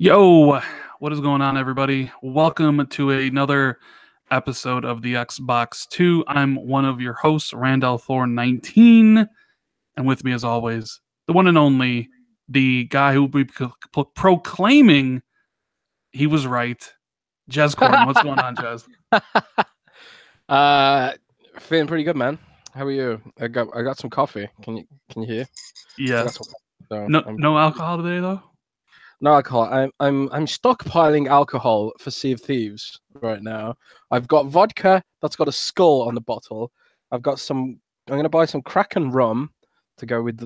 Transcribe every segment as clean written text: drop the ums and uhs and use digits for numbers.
Yo, what is going on, everybody? Welcome to another episode of the Xbox 2. I'm one of your hosts, Randall Thor 19, and with me, as always, the one and only, the guy who will be proclaiming he was right, Jez Corn. What's going on, Jez? Feeling pretty good, man. How are you? I got some coffee. Can you hear? Yes. No alcohol today, though. No alcohol. I'm stockpiling alcohol for Sea of Thieves right now. I've got vodka that's got a skull on the bottle. I've got some. I'm gonna buy some Kraken rum to go with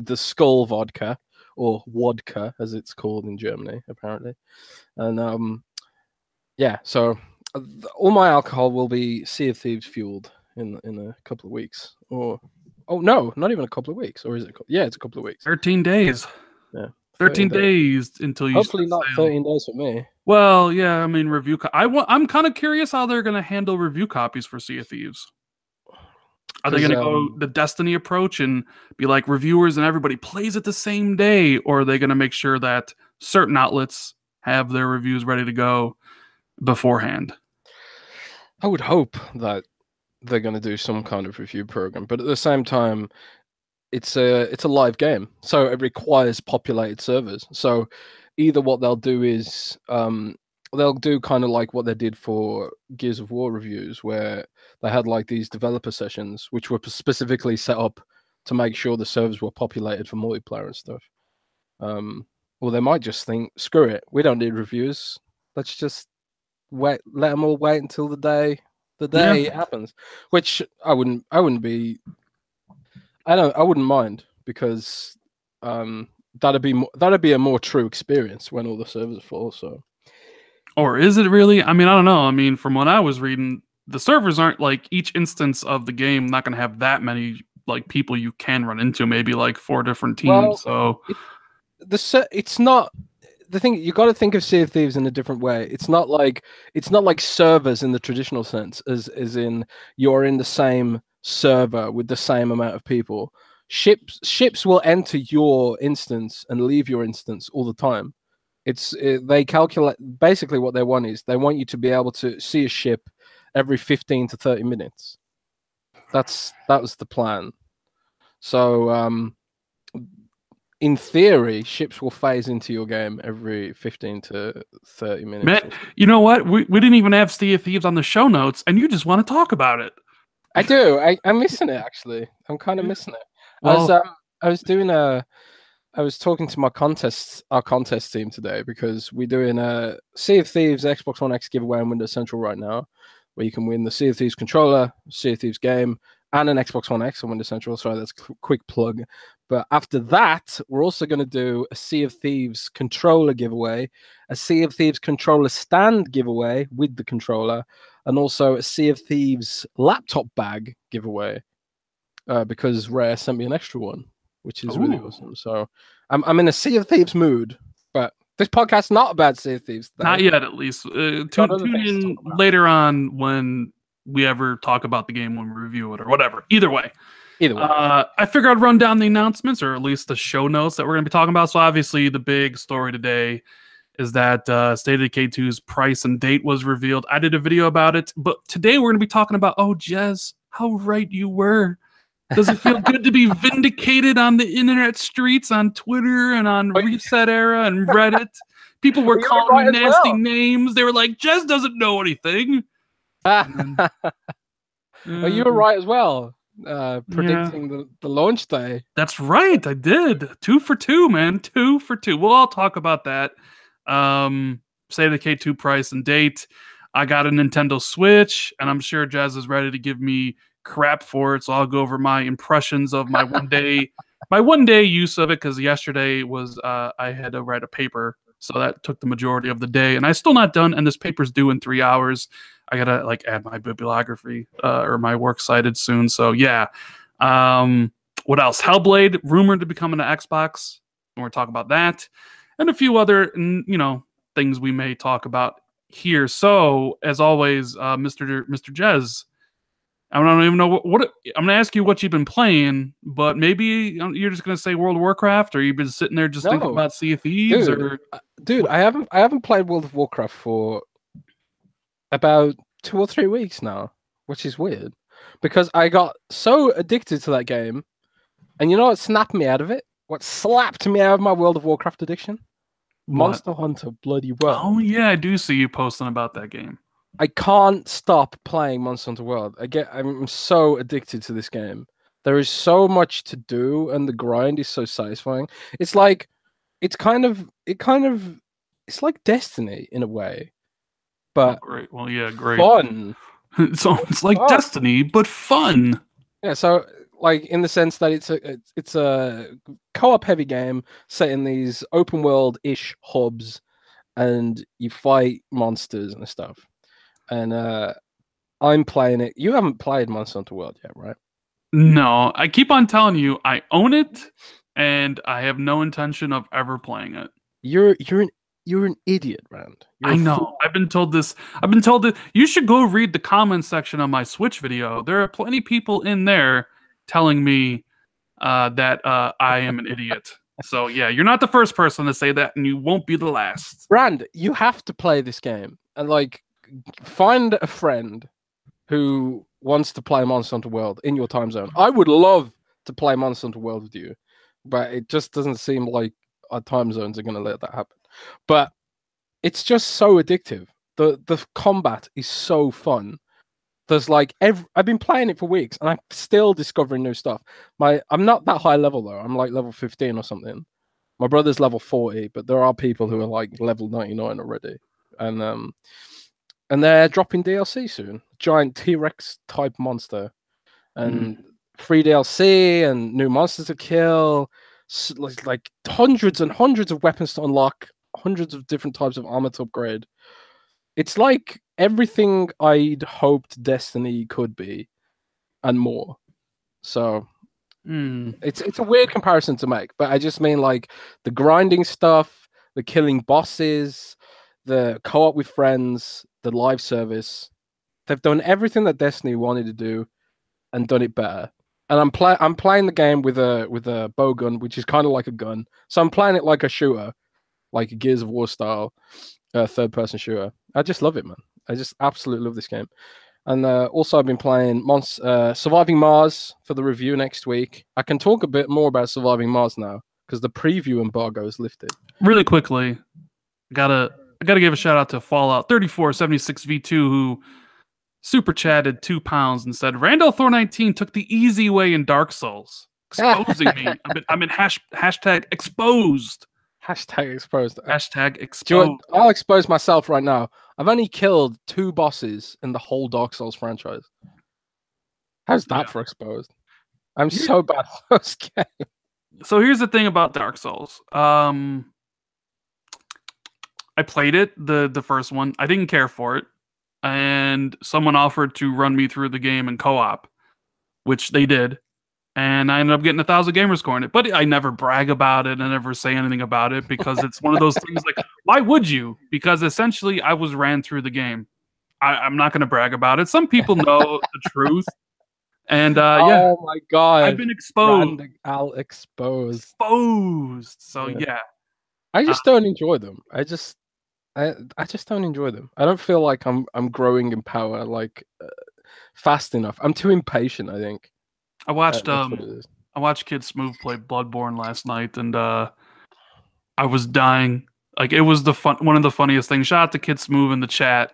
the skull vodka, or wodka as it's called in Germany apparently. And yeah. So all my alcohol will be Sea of Thieves fueled in a couple of weeks. Or no, not even a couple of weeks. Or is it? Yeah, it's a couple of weeks. 13 days. Yeah. 13 days until you hopefully not sail. 13 days for me. Well, yeah, I mean, I'm kind of curious how they're going to handle review copies for Sea of Thieves. Are they going to go the Destiny approach and be like reviewers and everybody plays it the same day, or are they going to make sure that certain outlets have their reviews ready to go beforehand? I would hope that they're going to do some kind of review program, but at the same time, it's a live game, so it requires populated servers. So either what they'll do is they'll do kind of like what they did for Gears of War reviews, where they had like these developer sessions which were specifically set up to make sure the servers were populated for multiplayer and stuff. Or they might just think, screw it, we don't need reviews, let's just let them all wait until the day it happens, which I wouldn't mind, because that'd be a more true experience when all the servers are full. So, or is it really? I mean, I don't know. I mean, from what I was reading, the servers aren't like each instance of the game not going to have that many like people you can run into. Maybe like 4 different teams. Well, so it's not the thing. You got to think of Sea of Thieves in a different way. It's not like servers in the traditional sense, as in you're in the same server with the same amount of people. Ships will enter your instance and leave your instance all the time. They calculate, basically what they want is they want you to be able to see a ship every 15 to 30 minutes. That was the plan. So in theory, ships will phase into your game every 15 to 30 minutes. Man, you know what? We didn't even have Sea of Thieves on the show notes, and you just want to talk about it. I do. I'm missing it, actually. I'm kind of missing it. Well, I was talking to our contest team today, because we're doing a Sea of Thieves Xbox One X giveaway on Windows Central right now, where you can win the Sea of Thieves controller, Sea of Thieves game, and an Xbox One X on Windows Central. Sorry, that's a quick plug. But after that, we're also going to do a Sea of Thieves controller giveaway, a Sea of Thieves controller stand giveaway with the controller, and also a Sea of Thieves laptop bag giveaway, because Rare sent me an extra one, which is really awesome. So I'm in a Sea of Thieves mood, but this podcast's not about Sea of Thieves. Not yet, at least. Tune in later on when we ever talk about the game, when we review it, or whatever. Either way. I figured I'd run down the announcements, or at least the show notes that we're going to be talking about. So obviously the big story today is that State of Decay 2's price and date was revealed. I did a video about it, but today we're going to be talking about, Jez, how right you were. Does it feel good to be vindicated on the internet streets, on Twitter and on Reset Era and Reddit? People were calling me nasty names. They were like, Jez doesn't know anything. You were right as well, predicting the launch day. That's right, I did. 2 for 2, man. 2 for 2. We'll all talk about that. State of Decay 2 price and date. I got a Nintendo Switch, and I'm sure Jez is ready to give me crap for it, so I'll go over my impressions of my one day use of it, because yesterday was I had to write a paper, so that took the majority of the day, and I'm still not done, and this paper's due in 3 hours. I gotta like add my bibliography or my works cited soon. So yeah. What else? Hellblade rumored to become an Xbox, and we're talking about that, and a few other things we may talk about here. So as always, Mr. Jez, I don't even know what I'm gonna ask you what you've been playing, but maybe you're just gonna say World of Warcraft, or you've been sitting there just thinking No, about Sea of Thieves, dude, or dude, what? I haven't played World of Warcraft for about 2 or 3 weeks now, which is weird because I got so addicted to that game, and you know what snapped me out of it? What slapped me out of my World of Warcraft addiction? What? Monster Hunter Bloody World. Oh yeah, I do see you posting about that game. I can't stop playing Monster Hunter World. I'm so addicted to this game. There is so much to do, and the grind is so satisfying. It's like, it's like Destiny in a way, Oh but great. Well, yeah, great. fun. So it's like Fun. Destiny, but fun. Yeah. So, like, in the sense that it's a co-op heavy game set in these open world ish hubs, and you fight monsters and stuff. And I'm playing it. You haven't played Monster Hunter World yet, right? No, I keep on telling you, I own it, and I have no intention of ever playing it. You're an idiot, Rand. You're I a know. fool. I've been told this. I've been told that you should go read the comments section on my Switch video. There are plenty of people in there telling me that I am an idiot. So yeah, you're not the first person to say that, and you won't be the last. Rand, you have to play this game and like find a friend who wants to play Monster Hunter World in your time zone. I would love to play Monster Hunter World with you, but it just doesn't seem like our time zones are going to let that happen. But it's just so addictive. The combat is so fun. There's like I've been playing it for weeks and I'm still discovering new stuff. I'm not that high level though. I'm like level 15 or something. My brother's level 40, but there are people who are like level 99 already. And they're dropping DLC soon. Giant T-Rex type monster. And free DLC and new monsters to kill. Like hundreds and hundreds of weapons to unlock, hundreds of different types of armor to upgrade. It's like everything I'd hoped Destiny could be, and more. So it's a weird comparison to make, but I just mean like the grinding stuff, the killing bosses, the co-op with friends, the live service. They've done everything that Destiny wanted to do and done it better. And I'm playing the game with a bow gun, which is kind of like a gun. So I'm playing it like a shooter, like a Gears of War style third person shooter. I just love it, man. I just absolutely love this game. And also I've been playing Surviving Mars for the review next week. I can talk a bit more about Surviving Mars now because the preview embargo is lifted. Really quickly, I gotta give a shout out to Fallout 3476 V2 who super chatted £2 and said Randall Thor 19 took the easy way in Dark Souls, exposing me. I'm in hashtag exposed. Hashtag exposed. Hashtag exposed. I'll expose myself right now. I've only killed 2 bosses in the whole Dark Souls franchise. How's that for exposed? I'm so bad at those games. So here's the thing about Dark Souls. I played it, the first one. I didn't care for it. And someone offered to run me through the game in co-op, which they did. And I ended up getting 1,000 gamer score in it. But I never brag about it. I never say anything about it because it's one of those things like, why would you? Because essentially I was ran through the game. I'm not going to brag about it. Some people know the truth. And yeah. Oh my God. I've been exposed. I'll expose. Exposed. So yeah. I just don't enjoy them. I just don't enjoy them. I don't feel like I'm growing in power like fast enough. I'm too impatient, I think. I watched Kid Smooth play Bloodborne last night, and I was dying. Like it was one of the funniest things. Shout out to Kid Smooth in the chat.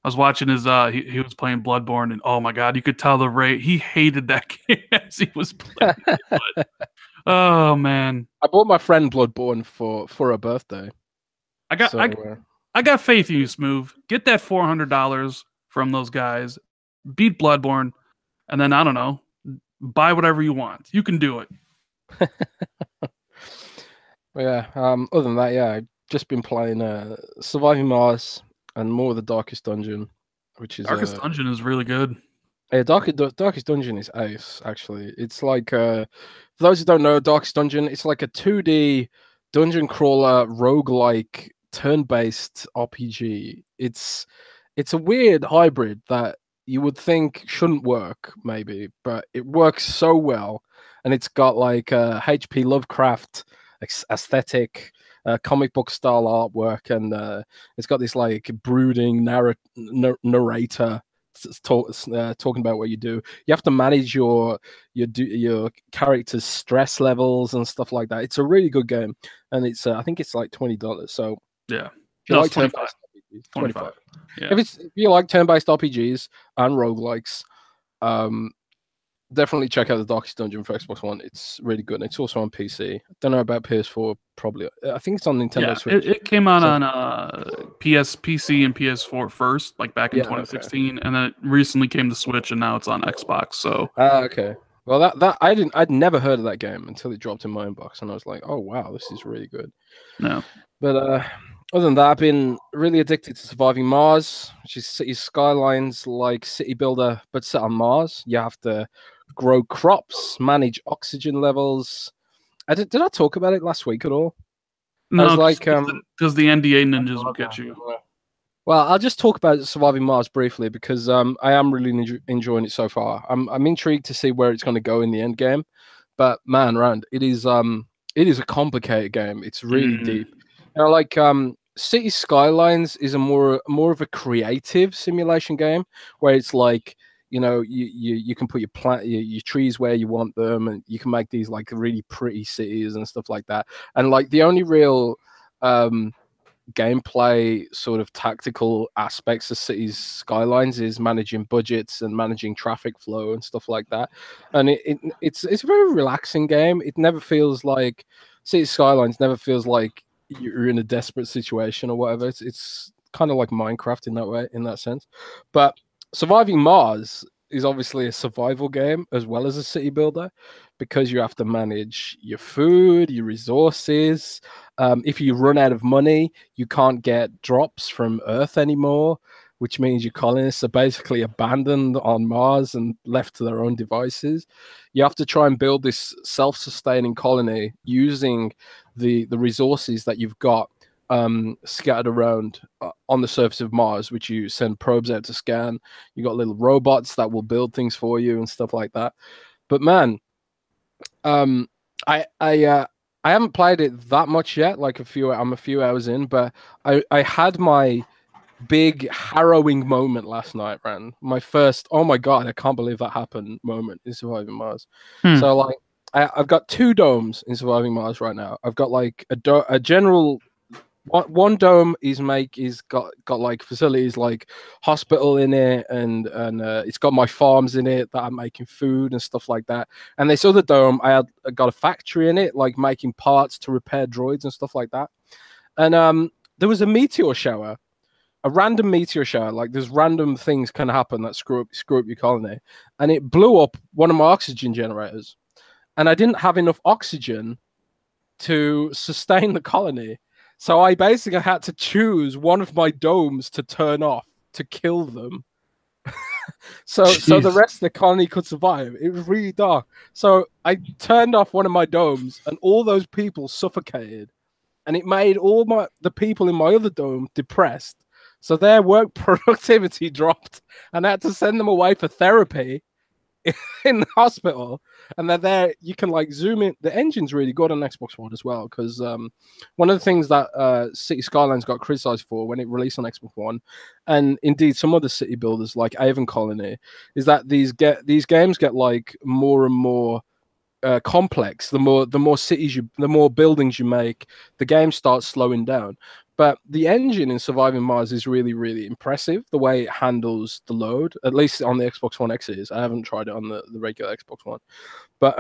I was watching his he was playing Bloodborne, and oh my God, you could tell the rate he hated that game as he was playing it. But, oh man, I bought my friend Bloodborne for her birthday. I got faith in you, Smooth. Get that $400 from those guys, beat Bloodborne, and then I don't know, buy whatever you want. You can do it. Yeah. Other than that, yeah, I've just been playing Surviving Mars and more of the Darkest Dungeon, which is Darkest Dungeon is really good. Yeah, Darkest Dungeon is ace. Actually, it's like for those who don't know, Darkest Dungeon, it's like a 2D dungeon crawler roguelike turn-based RPG. It's a weird hybrid that you would think shouldn't work, maybe, but it works so well, and it's got like H.P. Lovecraft aesthetic, comic book style artwork, and it's got this like brooding narrator talking about what you do. You have to manage your character's stress levels and stuff like that. It's a really good game, and it's I think it's like $20. So yeah, if you like turn-based RPGs, 25. Yeah. If you like turn-based RPGs and roguelikes, definitely check out the Darkest Dungeon for Xbox One. It's really good. It's also on PC. Don't know about PS4. Probably, I think it's on Nintendo Switch. It came out on PC, and PS4 first, like back in 2016, and then it recently came to Switch, and now it's on Xbox. So, okay. Well, I'd never heard of that game until it dropped in my inbox, and I was like, oh wow, this is really good. No, but other than that, I've been really addicted to Surviving Mars, which is City Skylines like City Builder, but set on Mars. You have to grow crops, manage oxygen levels. Did I talk about it last week at all? No, because the NDA ninjas will get you. Well, I'll just talk about Surviving Mars briefly because I am really enjoying it so far. I'm intrigued to see where it's going to go in the end game, but man, Rand, it is a complicated game. It's really deep. You know, like City Skylines is a more of a creative simulation game where it's like, you know, you can put your trees where you want them, and you can make these like really pretty cities and stuff like that. And like the only real gameplay sort of tactical aspects of Cities Skylines is managing budgets and managing traffic flow and stuff like that. And it's a very relaxing game. It never feels like Cities Skylines never feels like you're in a desperate situation or whatever. It's kind of like Minecraft in that way, in that sense. But Surviving Mars is obviously a survival game as well as a city builder, because you have to manage your food, your resources. If you run out of money, you can't get drops from Earth anymore, which means your colonists are basically abandoned on Mars and left to their own devices. You have to try and build this self-sustaining colony using the resources that you've got scattered around on the surface of Mars, which you send probes out to scan. You got little robots that will build things for you and stuff like that. But man, I haven't played it that much yet. Like I'm a few hours in, but I had my big harrowing moment last night, man. My first, oh my god, I can't believe that happened moment in Surviving Mars. So like I've got 2 domes in Surviving Mars right now. I've got like a general one dome is got like facilities like hospital in it, and it's got my farms in it that I'm making food and stuff like that. And this other dome, I got a factory in it, like making parts to repair droids and stuff like that. And there was a meteor shower, a random meteor shower. Like there's random things can happen that screw up your colony, and it blew up one of my oxygen generators, and I didn't have enough oxygen to sustain the colony. So I basically had to choose one of my domes to turn off to kill them. so the rest of the colony could survive. It was really dark. So I turned off one of my domes, and all those people suffocated, and it made all the people in my other dome depressed. So their work productivity dropped, and I had to send them away for therapy in the hospital. And they're there. You can like zoom in. The engine's really good on Xbox One as well, because one of the things that City Skylines got criticized for when it released on Xbox One, and indeed some other city builders like Avon Colony, is that these games get like more and more complex. The more cities the more buildings you make, the game starts slowing down. But the engine in Surviving Mars is really, really impressive. The way it handles the load, at least on the Xbox One X is. I haven't tried it on the regular Xbox One, but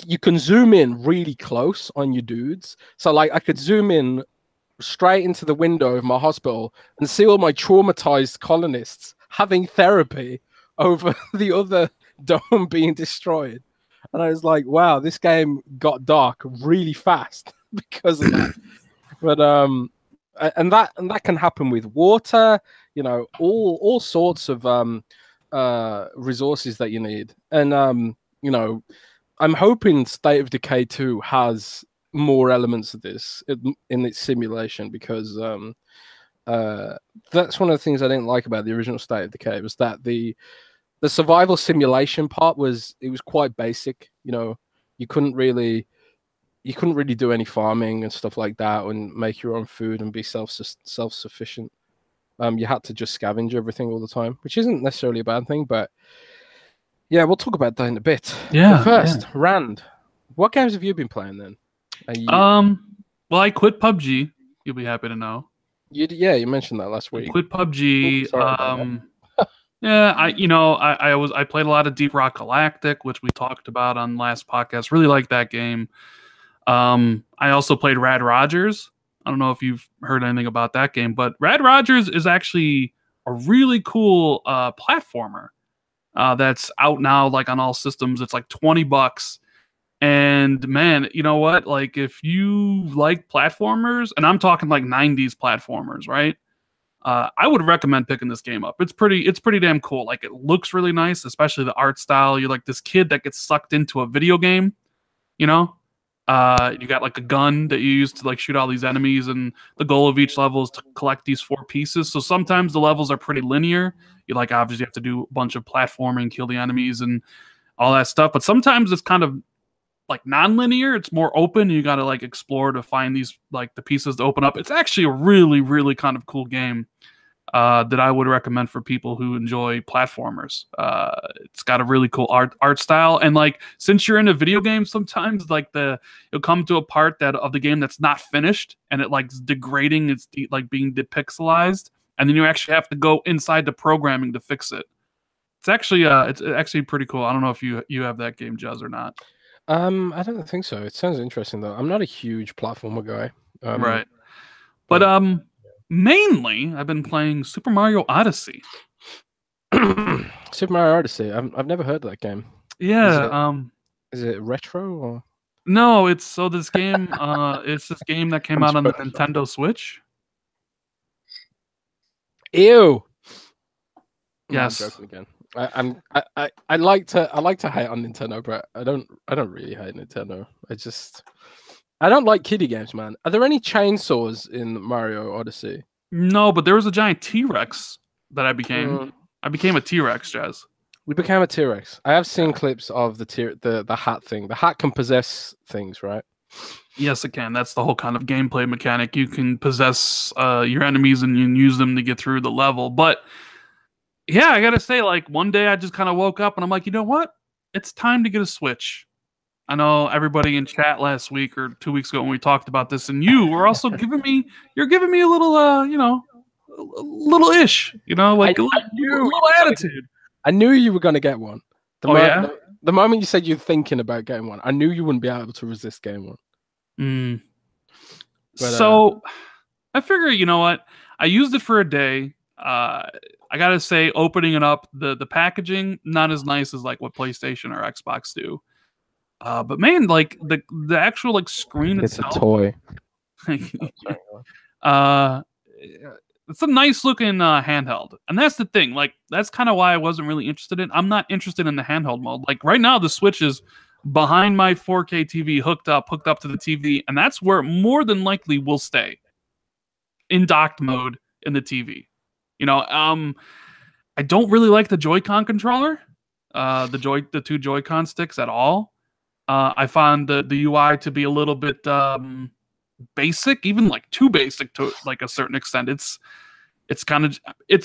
you can zoom in really close on your dudes. So like I could zoom in straight into the window of my hospital and see all my traumatized colonists having therapy over the other dome being destroyed. And I was like, wow, this game got dark really fast because of that. But and that can happen with water, you know, all sorts of resources that you need. And you know, I'm hoping State of Decay 2 has more elements of this in its simulation, because that's one of the things I didn't like about the original State of Decay, was that the survival simulation part was quite basic. You know, you couldn't really do any farming and stuff like that, and make your own food and be self-sufficient. You had to just scavenge everything all the time, which isn't necessarily a bad thing, but yeah, we'll talk about that in a bit. Yeah. But first, Rand, what games have you been playing then? Well, I quit PUBG. You'll be happy to know. You mentioned that last week. I quit PUBG. Oops, yeah, I played a lot of Deep Rock Galactic, which we talked about on last podcast. Really liked that game. I also played Rad Rogers. I don't know if you've heard anything about that game, but Rad Rogers is actually a really cool platformer that's out now, like on all systems. It's like $20. And man, you know what? Like, if you like platformers, and I'm talking like 90s platformers, right? I would recommend picking this game up. It's pretty damn cool. Like, it looks really nice, especially the art style. You're like this kid that gets sucked into a video game, you know? You got like a gun that you use to like shoot all these enemies, and the goal of each level is to collect these 4 pieces. So sometimes the levels are pretty linear. You like obviously have to do a bunch of platforming, kill the enemies and all that stuff. But sometimes it's kind of like non-linear. It's more open. You got to like explore to find these like the pieces to open up. It's actually a really, really kind of cool game that I would recommend for people who enjoy platformers. It's got a really cool art style, and like since you're in a video game, sometimes like you'll come to a part of the game that's not finished, and it like is degrading. It's like being depixelized, and then you actually have to go inside the programming to fix it. It's actually pretty cool. I don't know if you have that game, Jez, or not. I don't think so. It sounds interesting though. I'm not a huge platformer guy. Right. But mainly I've been playing Super Mario Odyssey. Super Mario Odyssey. I've never heard of that game. Yeah. Is it retro or? No, it's this game. It's this game that came out on the Nintendo Switch. Ew. Yes. I'm joking again. I like to hate on Nintendo, but I don't really hate Nintendo. I don't like kiddie games, man. Are there any chainsaws in Mario Odyssey? No, but there was a giant T-Rex that I became. I became a T-Rex, Jazz. We became a T-Rex. I have seen clips of the hat thing. The hat can possess things, right? Yes, it can. That's the whole kind of gameplay mechanic. You can possess your enemies and you can use them to get through the level. But yeah, I gotta say, like one day I just kind of woke up and I'm like, you know what? It's time to get a Switch. I know everybody in chat last week or 2 weeks ago when we talked about this, and you were also giving me a little, a little ish, like a little attitude. I knew you were going to get one. Yeah? The moment you said you're thinking about getting one, I knew you wouldn't be able to resist getting one. But, so I figure, you know what? I used it for a day. I gotta say, opening it up, the packaging not as nice as like what PlayStation or Xbox do. But man, like the actual like screen itself, it's a toy. It's a nice looking handheld, and that's the thing. Like that's kind of why I wasn't really interested in. I'm not interested in the handheld mode. Like right now, the Switch is behind my 4K TV, hooked up to the TV, and that's where it more than likely will stay in docked mode in the TV. I don't really like the Joy-Con controller, the 2 Joy-Con sticks at all. I found the UI to be a little bit basic, even like too basic to like a certain extent. It's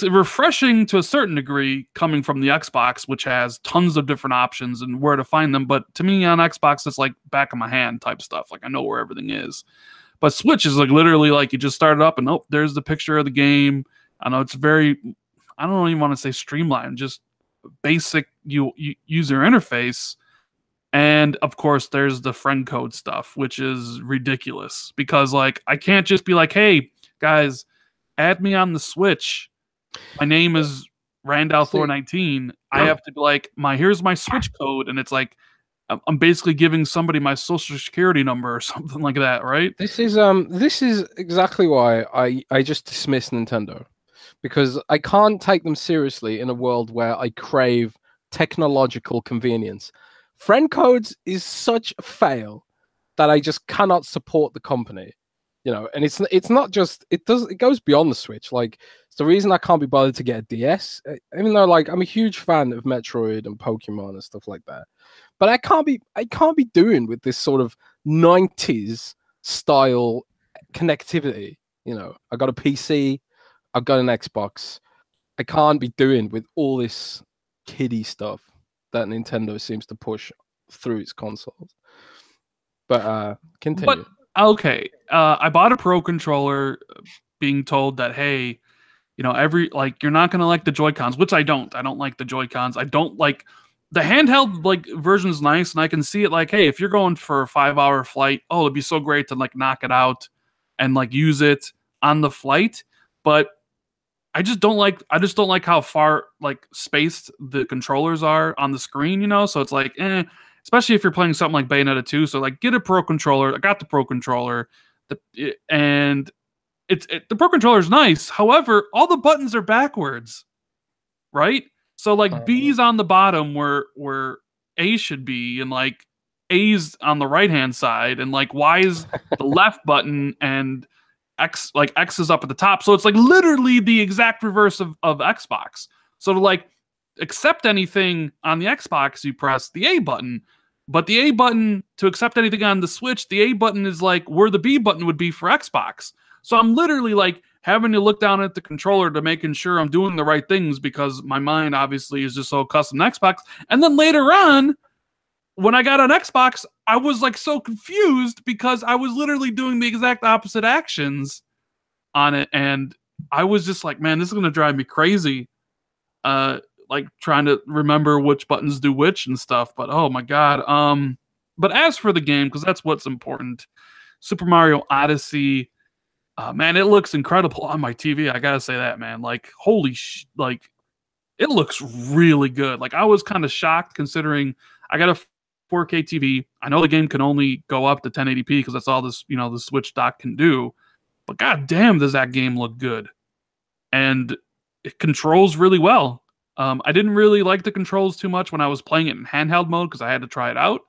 refreshing to a certain degree coming from the Xbox, which has tons of different options and where to find them. But to me on Xbox, it's like back of my hand type stuff. Like I know where everything is. But Switch is like literally like you just start it up and there's the picture of the game. I know it's very, I don't even want to say streamlined, just basic user interface. And of course, there's the friend code stuff, which is ridiculous because like I can't just be like, hey guys, add me on the Switch. My name is Randall Thor 19. I have to be like, here's my Switch code, and it's like I'm basically giving somebody my social security number or something like that, right? This is exactly why I just dismiss Nintendo, because I can't take them seriously in a world where I crave technological convenience. Friend codes is such a fail that I just cannot support the company. you know, and it's not just it goes beyond the Switch. Like, it's the reason I can't be bothered to get a DS, even though like I'm a huge fan of Metroid and Pokemon and stuff like that. But I can't be doing with this sort of 90s style connectivity. You know, I got a PC, I've got an Xbox. I can't be doing with all this kiddie stuff that Nintendo seems to push through its consoles. But continue. But okay, I bought a Pro controller, being told that, hey, you know, you're not gonna like the Joy-Cons, which I don't. I don't like the Joy-Cons. I don't like the handheld like version is nice, and I can see it like, hey, if you're going for a 5-hour flight, oh, it'd be so great to like knock it out and like use it on the flight. But I just don't like how far like spaced the controllers are on the screen, you know? So it's like, especially if you're playing something like Bayonetta 2. So like get a Pro controller. I got the Pro controller. And the Pro controller is nice. However, all the buttons are backwards. Right? So like B's on the bottom where A should be, and like A's on the right hand side, and like Y's the left button, and X is up at the top. So it's like literally the exact reverse of Xbox. So to like accept anything on the Xbox, you press the A button. But the A button to accept anything on the Switch, the A button is like where the B button would be for Xbox. So I'm literally like having to look down at the controller to making sure I'm doing the right things, because my mind obviously is just so accustomed to Xbox. And then later on, when I got on Xbox, I was like so confused because I was literally doing the exact opposite actions on it. And I was just like, man, this is going to drive me crazy. Like trying to remember which buttons do which and stuff. But oh my God. But as for the game, because that's what's important, Super Mario Odyssey, man, it looks incredible on my TV. I gotta say that, man. Like, holy like, it looks really good. Like, I was kind of shocked considering I got a 4K TV. I know the game can only go up to 1080p because that's all this, you know, the Switch dock can do. But god damn, does that game look good. And it controls really well. I didn't really like the controls too much when I was playing it in handheld mode because I had to try it out.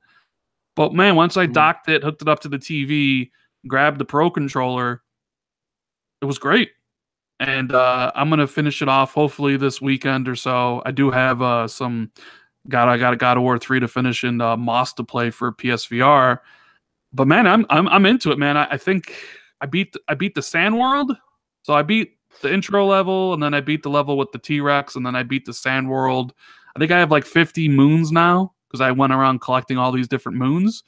But man, once I docked it, hooked it up to the TV, grabbed the Pro controller, it was great. And I'm gonna finish it off hopefully this weekend or so. I do have I got a God of War 3 to finish and Moss to play for PSVR. But man, I'm into it, man. I think I beat the Sand World. So I beat the intro level, and then I beat the level with the T-Rex, and then I beat the Sand World. I think I have like 50 moons now because I went around collecting all these different moons.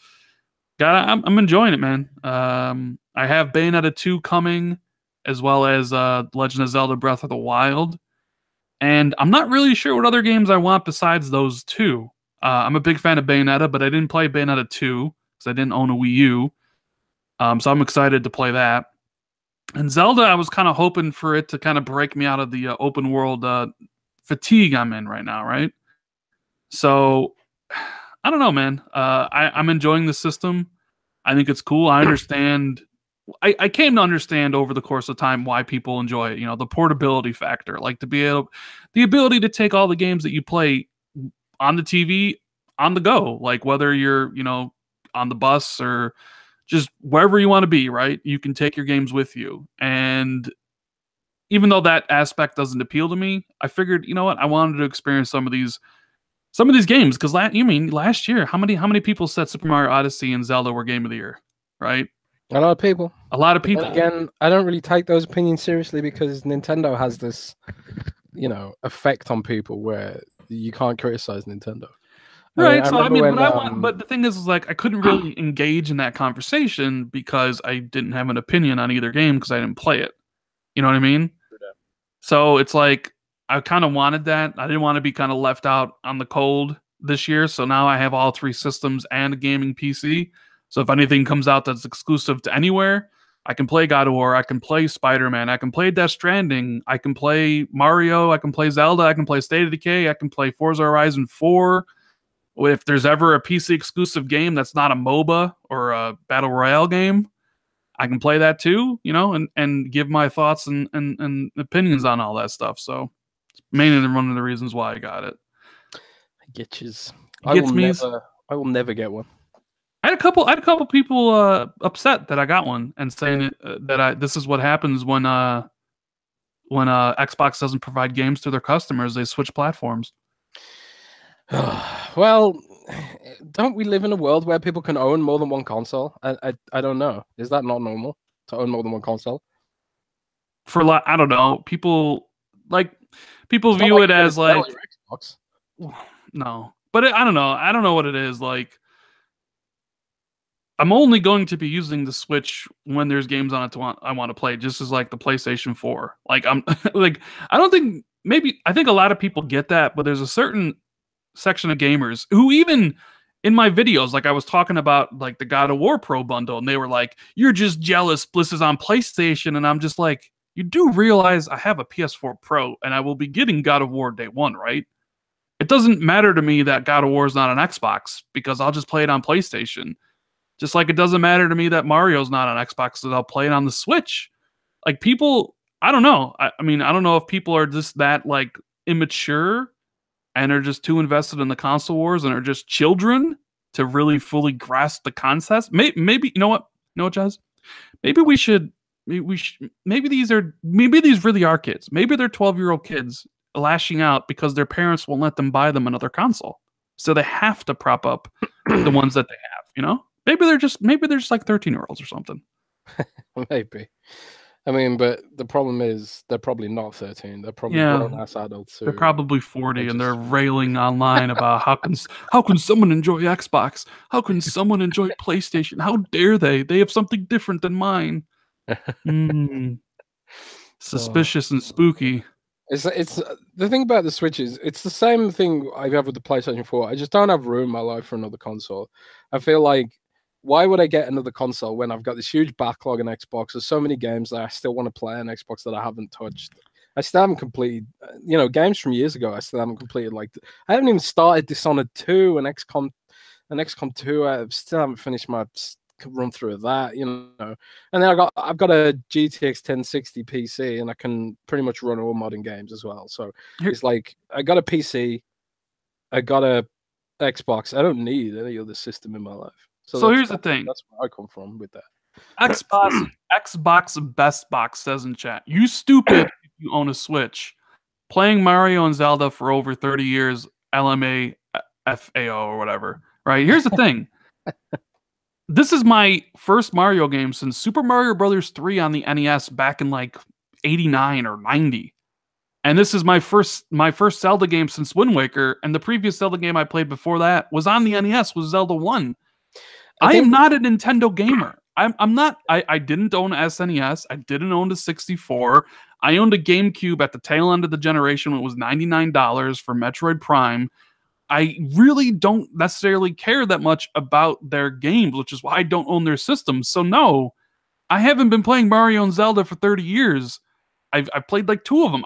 I'm enjoying it, man. I have Bayonetta 2 coming, as well as Legend of Zelda Breath of the Wild. And I'm not really sure what other games I want besides those two. I'm a big fan of Bayonetta, but I didn't play Bayonetta 2 because I didn't own a Wii U. So I'm excited to play that. And Zelda, I was kind of hoping for it to kind of break me out of the open world fatigue I'm in right now, right? So, I don't know, man. I'm enjoying the system. I think it's cool. I understand. I came to understand over the course of time why people enjoy it. You know, the portability factor, like the ability to take all the games that you play on the TV on the go, like whether you're, you know, on the bus or just wherever you want to be, right? You can take your games with you. And even though that aspect doesn't appeal to me, I figured, you know what, I wanted to experience some of these games because last year, how many people said Super Mario Odyssey and Zelda were Game of the Year, right? A lot of people. A lot of people. But again, I don't really take those opinions seriously because Nintendo has this, you know, effect on people where you can't criticize Nintendo. Right. But the thing is like I couldn't really engage in that conversation because I didn't have an opinion on either game because I didn't play it. You know what I mean? Yeah. So it's like I kind of wanted that. I didn't want to be kind of left out on the cold this year. So now I have all three systems and a gaming PC. So if anything comes out that's exclusive to anywhere, I can play God of War, I can play Spider-Man, I can play Death Stranding, I can play Mario, I can play Zelda, I can play State of Decay, I can play Forza Horizon 4. If there's ever a PC exclusive game that's not a MOBA or a Battle Royale game, I can play that too, you know, and give my thoughts and opinions on all that stuff. So it's mainly one of the reasons why I got it. I will never get one. I had a couple people upset that I got one and saying that this is what happens when Xbox doesn't provide games to their customers. They switch platforms. Well, don't we live in a world where people can own more than one console? I don't know. Is that not normal to own more than one console? For like, I don't know, people It's not view like it you're gonna as sell like your Xbox. no, but I don't know. I don't know what it is like. I'm only going to be using the Switch when there's games on it I want to play, just as like the PlayStation 4. Like I'm like I don't think maybe I think a lot of people get that, but there's a certain section of gamers who even in my videos, like I was talking about like the God of War Pro bundle, and they were like, "You're just jealous. Bliss is on PlayStation," and I'm just like, "You do realize I have a PS4 Pro, and I will be getting God of War day one, right? It doesn't matter to me that God of War is not on Xbox because I'll just play it on PlayStation." Just like it doesn't matter to me that Mario's not on Xbox, so I'll play it on the Switch. Like people, I don't know. I mean, I don't know if people are just that like immature and are just too invested in the console wars and are just children to really fully grasp the concepts. Maybe you know what? You know what, Jazz? Maybe we should. Maybe these really are kids. Maybe they're 12-year-old kids lashing out because their parents won't let them buy them another console, so they have to prop up the ones that they have. You know? Maybe they're just like 13-year-olds or something. Maybe. I mean, but the problem is they're probably not 13. They're probably grown ass adults. They're probably 40 and they're railing online about how can someone enjoy Xbox? How can someone enjoy PlayStation? How dare they? They have something different than mine. Suspicious and spooky. It's the thing about the Switch is it's the same thing I have with the PlayStation 4. I just don't have room in my life for another console. I feel like why would I get another console when I've got this huge backlog on Xbox? There's so many games that I still want to play on Xbox that I haven't touched. I still haven't completed, games from years ago. I still haven't completed. Like I haven't even started Dishonored 2 and XCOM 2. I still haven't finished my run through of that, and then I've got a GTX 1060 PC, and I can pretty much run all modern games as well. So it's like I got a PC, I got a Xbox. I don't need any other system in my life. So here's the thing. That's where I come from with that. Xbox Best Box says in chat, you stupid if you own a Switch. Playing Mario and Zelda for over 30 years, LMA, FAO, or whatever. Right? Here's the thing. This is my first Mario game since Super Mario Brothers 3 on the NES back in like 89 or 90. And this is my first Zelda game since Wind Waker, and the previous Zelda game I played before that was on the NES, was Zelda 1. I am not a Nintendo gamer. I'm not. I didn't own a SNES. I didn't own a 64. I owned a GameCube at the tail end of the generation when it was $99 for Metroid Prime. I really don't necessarily care that much about their games, which is why I don't own their systems. So no, I haven't been playing Mario and Zelda for 30 years. I've played like 2 of them.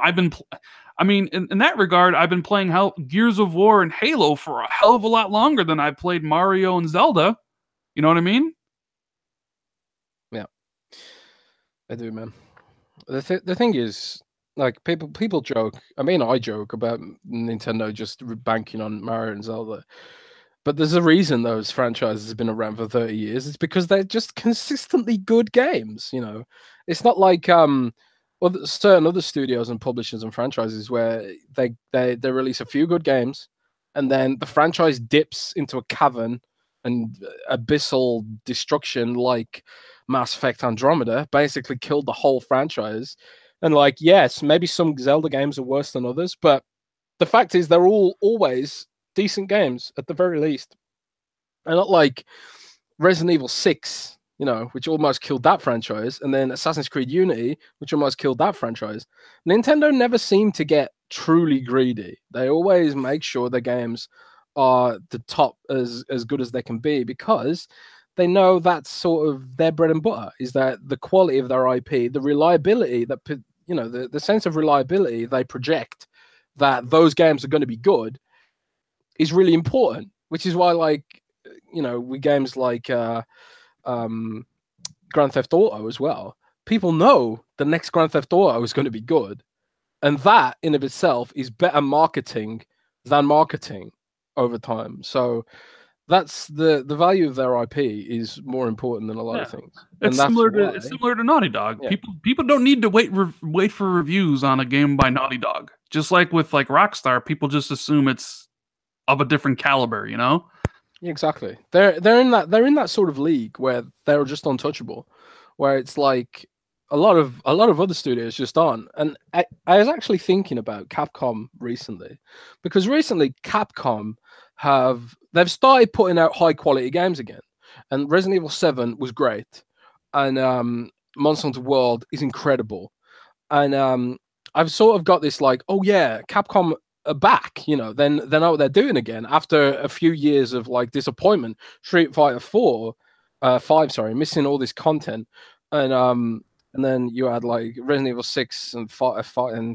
In that regard, I've been playing Gears of War and Halo for a hell of a lot longer than I played Mario and Zelda. You know what I mean? Yeah, I do, man. The thing is, like people joke. I mean, I joke about Nintendo just banking on Mario and Zelda, but there's a reason those franchises have been around for 30 years. It's because they're just consistently good games. It's not like certain other studios and publishers and franchises where they release a few good games, and then the franchise dips into a cavern and abyssal destruction like Mass Effect Andromeda basically killed the whole franchise. And like, yes, maybe some Zelda games are worse than others, but the fact is they're all always decent games at the very least. And not like Resident Evil 6, which almost killed that franchise, and then Assassin's Creed Unity, which almost killed that franchise. Nintendo never seemed to get truly greedy. They always make sure their games are the top as good as they can be, because they know that's sort of their bread and butter, is that the quality of their IP, the reliability that, the sense of reliability they project that those games are going to be good is really important, which is why, like, with games like Grand Theft Auto as well, people know the next Grand Theft Auto is going to be good. And that in of itself is better marketing than marketing over time. So that's the value of their IP is more important than a lot of things. It's similar to Naughty Dog. Yeah. People don't need to wait for reviews on a game by Naughty Dog. Just like with like Rockstar, people just assume it's of a different caliber, you know? Exactly. They're in that sort of league where they're just untouchable, where it's like a lot of other studios just aren't. And I was actually thinking about Capcom recently, because recently Capcom they've started putting out high quality games again. And Resident Evil 7 was great. And Monster Hunter World is incredible. And I've sort of got this like, oh yeah, Capcom are back, you know, then they know what they're doing again after a few years of like disappointment. Street Fighter 5, sorry, missing all this content. And then you had like Resident Evil 6 and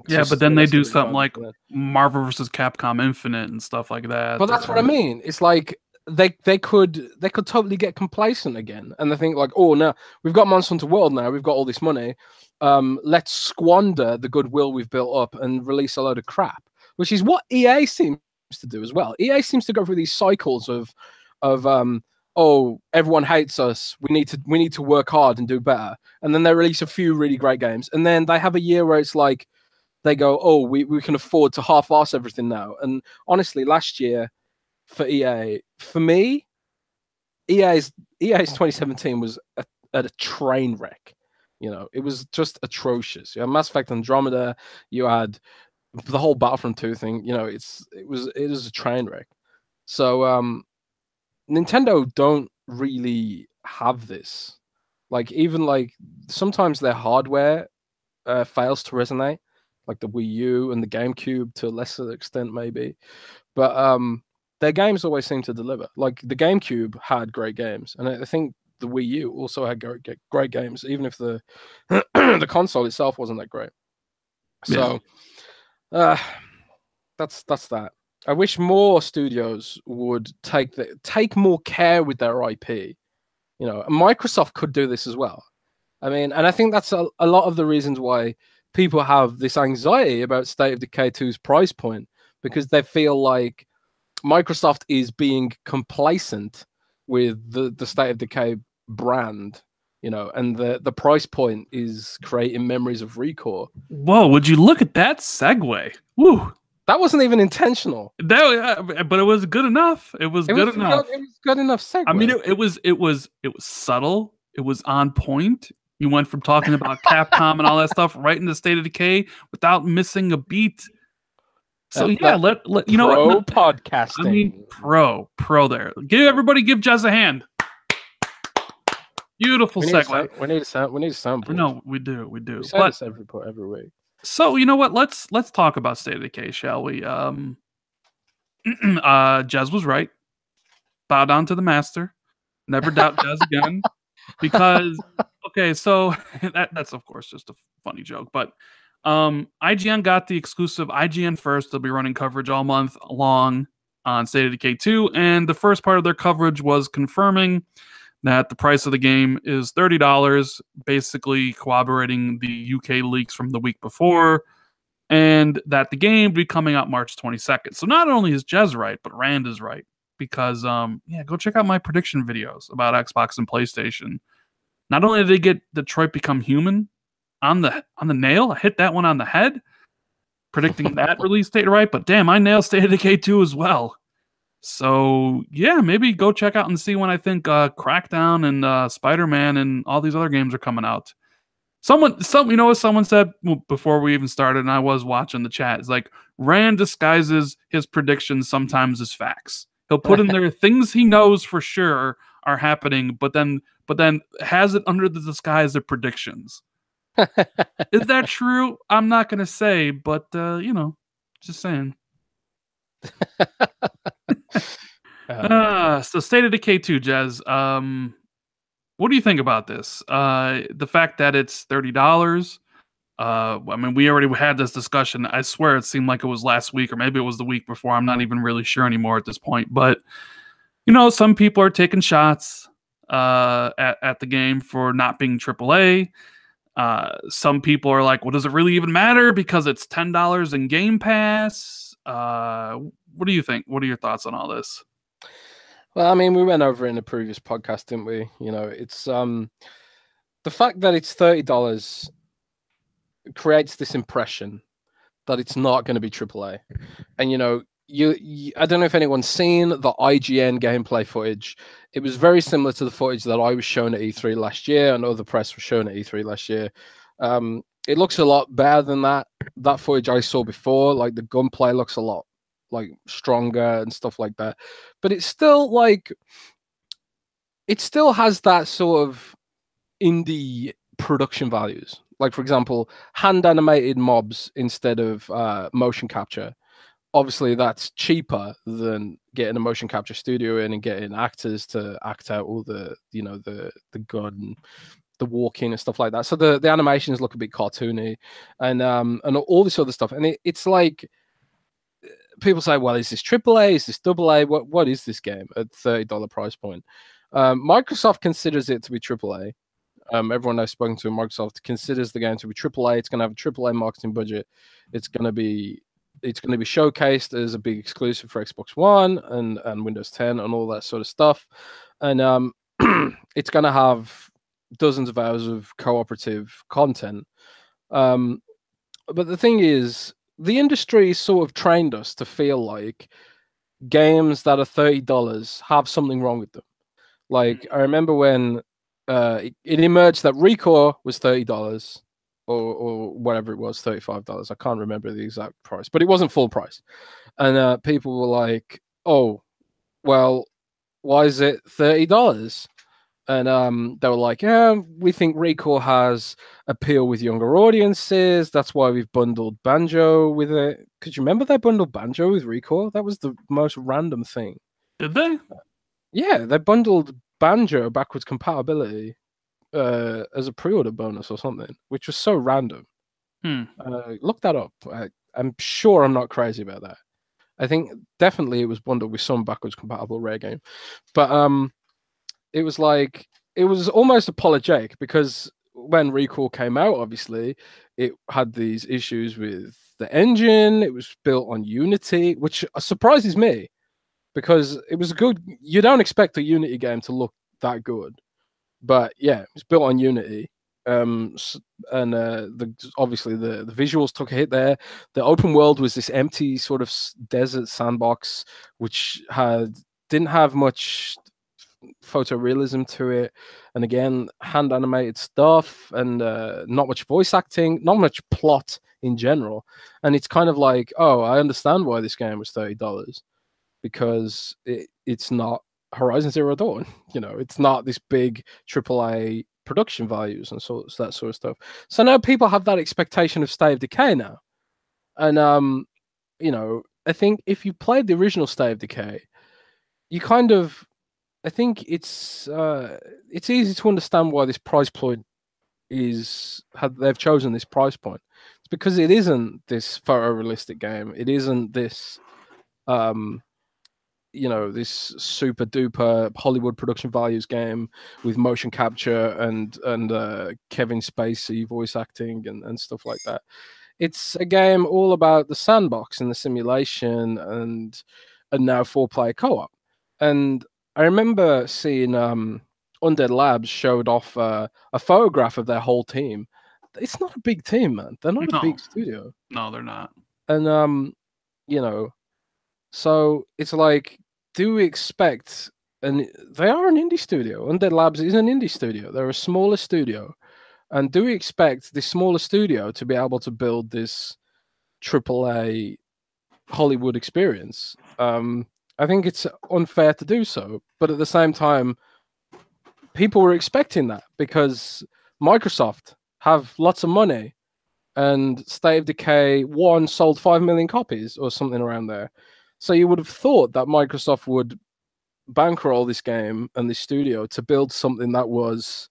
yeah, but then they do something like Marvel vs. Capcom Infinite and stuff like that. But that's what I mean. It's like they could totally get complacent again, and they think like, oh no, we've got Monster Hunter World now, we've got all this money, let's squander the goodwill we've built up and release a load of crap, which is what EA seems to do as well. EA seems to go through these cycles of oh, everyone hates us, we need to work hard and do better, and then they release a few really great games, and then they have a year where it's like they go, oh, we can afford to half-ass everything now. And honestly, last year for EA, for me, EA's 2017 was a train wreck. You know, it was just atrocious. You had Mass Effect Andromeda, you had the whole Battlefront 2 thing. You know, it is a train wreck. So Nintendo don't really have this. Like, even like sometimes their hardware fails to resonate, like the Wii U and the GameCube to a lesser extent maybe, but their games always seem to deliver. Like the GameCube had great games, and I think the Wii U also had great games, even if the the console itself wasn't that great. So that's that. I wish more studios would take more care with their IP. You know, and Microsoft could do this as well. I mean, and I think that's a lot of the reasons why people have this anxiety about State of Decay 2's price point, because they feel like Microsoft is being complacent with the State of Decay brand, you know, and the price point is creating memories of ReCore. Whoa, would you look at that segue? Woo. That wasn't even intentional. But it was good enough. It was good enough. It was good enough segue. I mean, it was subtle. It was on point. You went from talking about Capcom and all that stuff right into State of Decay without missing a beat. So yeah, let you know what? Podcasting. I mean, pro there. Give Jez a hand. Beautiful segue. We need a soundboard. No, we do. We say this every week. So you know what? Let's talk about State of Decay, shall we? Jez was right. Bow down to the master. Never doubt Jez again. Because okay, so that's of course just a funny joke, but IGN got the exclusive IGN First. They'll be running coverage all month long on State of Decay 2, and the first part of their coverage was confirming that the price of the game is $30, basically corroborating the UK leaks from the week before, and that the game will be coming out March 22nd. So not only is Jez right, but Rand is right, because go check out my prediction videos about Xbox and PlayStation. Not only did they get Detroit Become Human on the nail, I hit that one on the head, predicting that release date right, but damn, I nailed State of Decay 2 as well. So yeah, maybe go check out and see when I think Crackdown and Spider-Man and all these other games are coming out. Someone said before we even started, and I was watching the chat, is like, Rand disguises his predictions sometimes as facts. He'll put in there things he knows for sure are happening, but then has it under the disguise of predictions. Is that true? I'm not gonna say, but just saying. So State of Decay 2, Jez. What do you think about this? The fact that it's $30. I mean, we already had this discussion. I swear it seemed like it was last week, or maybe it was the week before. I'm not even really sure anymore at this point. But some people are taking shots at the game for not being AAA. Some people are like, well, does it really even matter because it's $10 in Game Pass? What do you think? What are your thoughts on all this? Well, I mean, we went over it in the previous podcast, didn't we? You know, it's the fact that it's $30 creates this impression that it's not going to be AAA. And you know, I don't know if anyone's seen the IGN gameplay footage. It was very similar to the footage that I was shown at E3 last year, and other press was shown at E3 last year. It looks a lot better than that footage I saw before. Like the gunplay looks a lot like stronger and stuff like that. But it's still like it still has that sort of indie production values. Like for example, hand animated mobs instead of motion capture. Obviously, that's cheaper than getting a motion capture studio in and getting actors to act out all the the gun, the walking and stuff like that. So the animations look a bit cartoony, and all this other stuff. And it's like people say, well, is this AAA? Is this AA? What is this game at $30 price point? Microsoft considers it to be AAA. Everyone I've spoken to in Microsoft considers the game to be AAA. It's going to have a AAA marketing budget. It's going to be showcased as a big exclusive for Xbox One and Windows 10 and all that sort of stuff. And it's going to have dozens of hours of cooperative content. But the thing is, the industry sort of trained us to feel like games that are $30 have something wrong with them. Like I remember when it emerged that Recore was $30 or whatever it was, $35. I can't remember the exact price, but it wasn't full price. And people were like, "Oh, well, why is it $30?" And they were like, "Yeah, we think Recore has appeal with younger audiences. That's why we've bundled Banjo with it." Could you remember they bundled Banjo with Recore? That was the most random thing. Did they? Yeah, they bundled Banjo backwards compatibility as a pre-order bonus or something, which was so random. Look that up. I'm sure I'm not crazy about that. I think definitely it was bundled with some backwards compatible Rare game, but it was like it was almost apologetic because when Recall came out, obviously it had these issues with the engine. It was built on Unity, which surprises me because it was good. You don't expect a Unity game to look that good, but yeah, it was built on Unity. And obviously the visuals took a hit there. The open world was this empty sort of desert sandbox, which didn't have much photorealism to it, and again, hand animated stuff, and not much voice acting, not much plot in general. And it's kind of like, oh, I understand why this game was $30 because it's not Horizon Zero Dawn. You know, it's not this big AAA production values and so that sort of stuff. So now people have that expectation of State of Decay now, and you know, I think if you played the original State of Decay, you kind of, I think it's easy to understand why this price point they've chosen this price point. It's because it isn't this photorealistic game. It isn't this this super duper Hollywood production values game with motion capture and Kevin Spacey voice acting and stuff like that. It's a game all about the sandbox and the simulation and now 4-player co-op. And I remember seeing Undead Labs showed off a photograph of their whole team. It's not a big team, man. They're not a big studio. No, they're not. And so it's like, do we expect? And they are an indie studio. Undead Labs is an indie studio. They're a smaller studio. And do we expect this smaller studio to be able to build this AAA Hollywood experience? I think it's unfair to do so. But at the same time, people were expecting that because Microsoft have lots of money, and State of Decay 1 sold 5 million copies or something around there. So you would have thought that Microsoft would bankroll this game and this studio to build something that was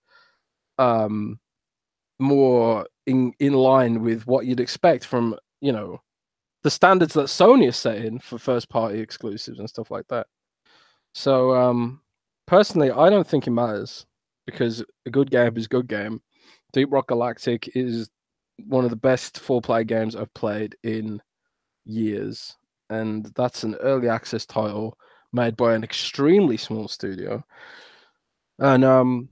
more in line with what you'd expect from, the standards that Sony is setting for first party exclusives and stuff like that. So personally, I don't think it matters because a good game is a good game. Deep Rock Galactic is one of the best 4-player games I've played in years, and that's an early access title made by an extremely small studio. And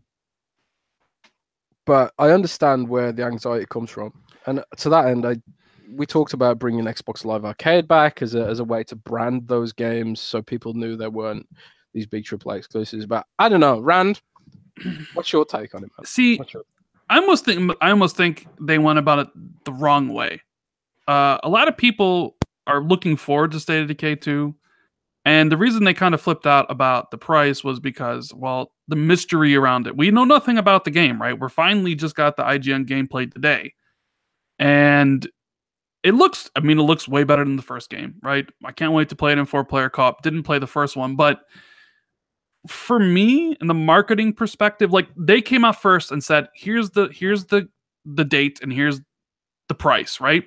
but I understand where the anxiety comes from. And to that end, we talked about bringing Xbox Live Arcade back as a way to brand those games so people knew there weren't these big AAA exclusives. But I don't know, Rand, what's your take on it, man? See, I almost think they went about it the wrong way. A lot of people are looking forward to State of Decay 2. And the reason they kind of flipped out about the price was because, well, the mystery around it. We know nothing about the game, right? We're finally just got the IGN gameplay today. And it looks way better than the first game, right? I can't wait to play it in 4-player co-op. Didn't play the first one, but for me, in the marketing perspective, like they came out first and said, here's the date and here's the price, right?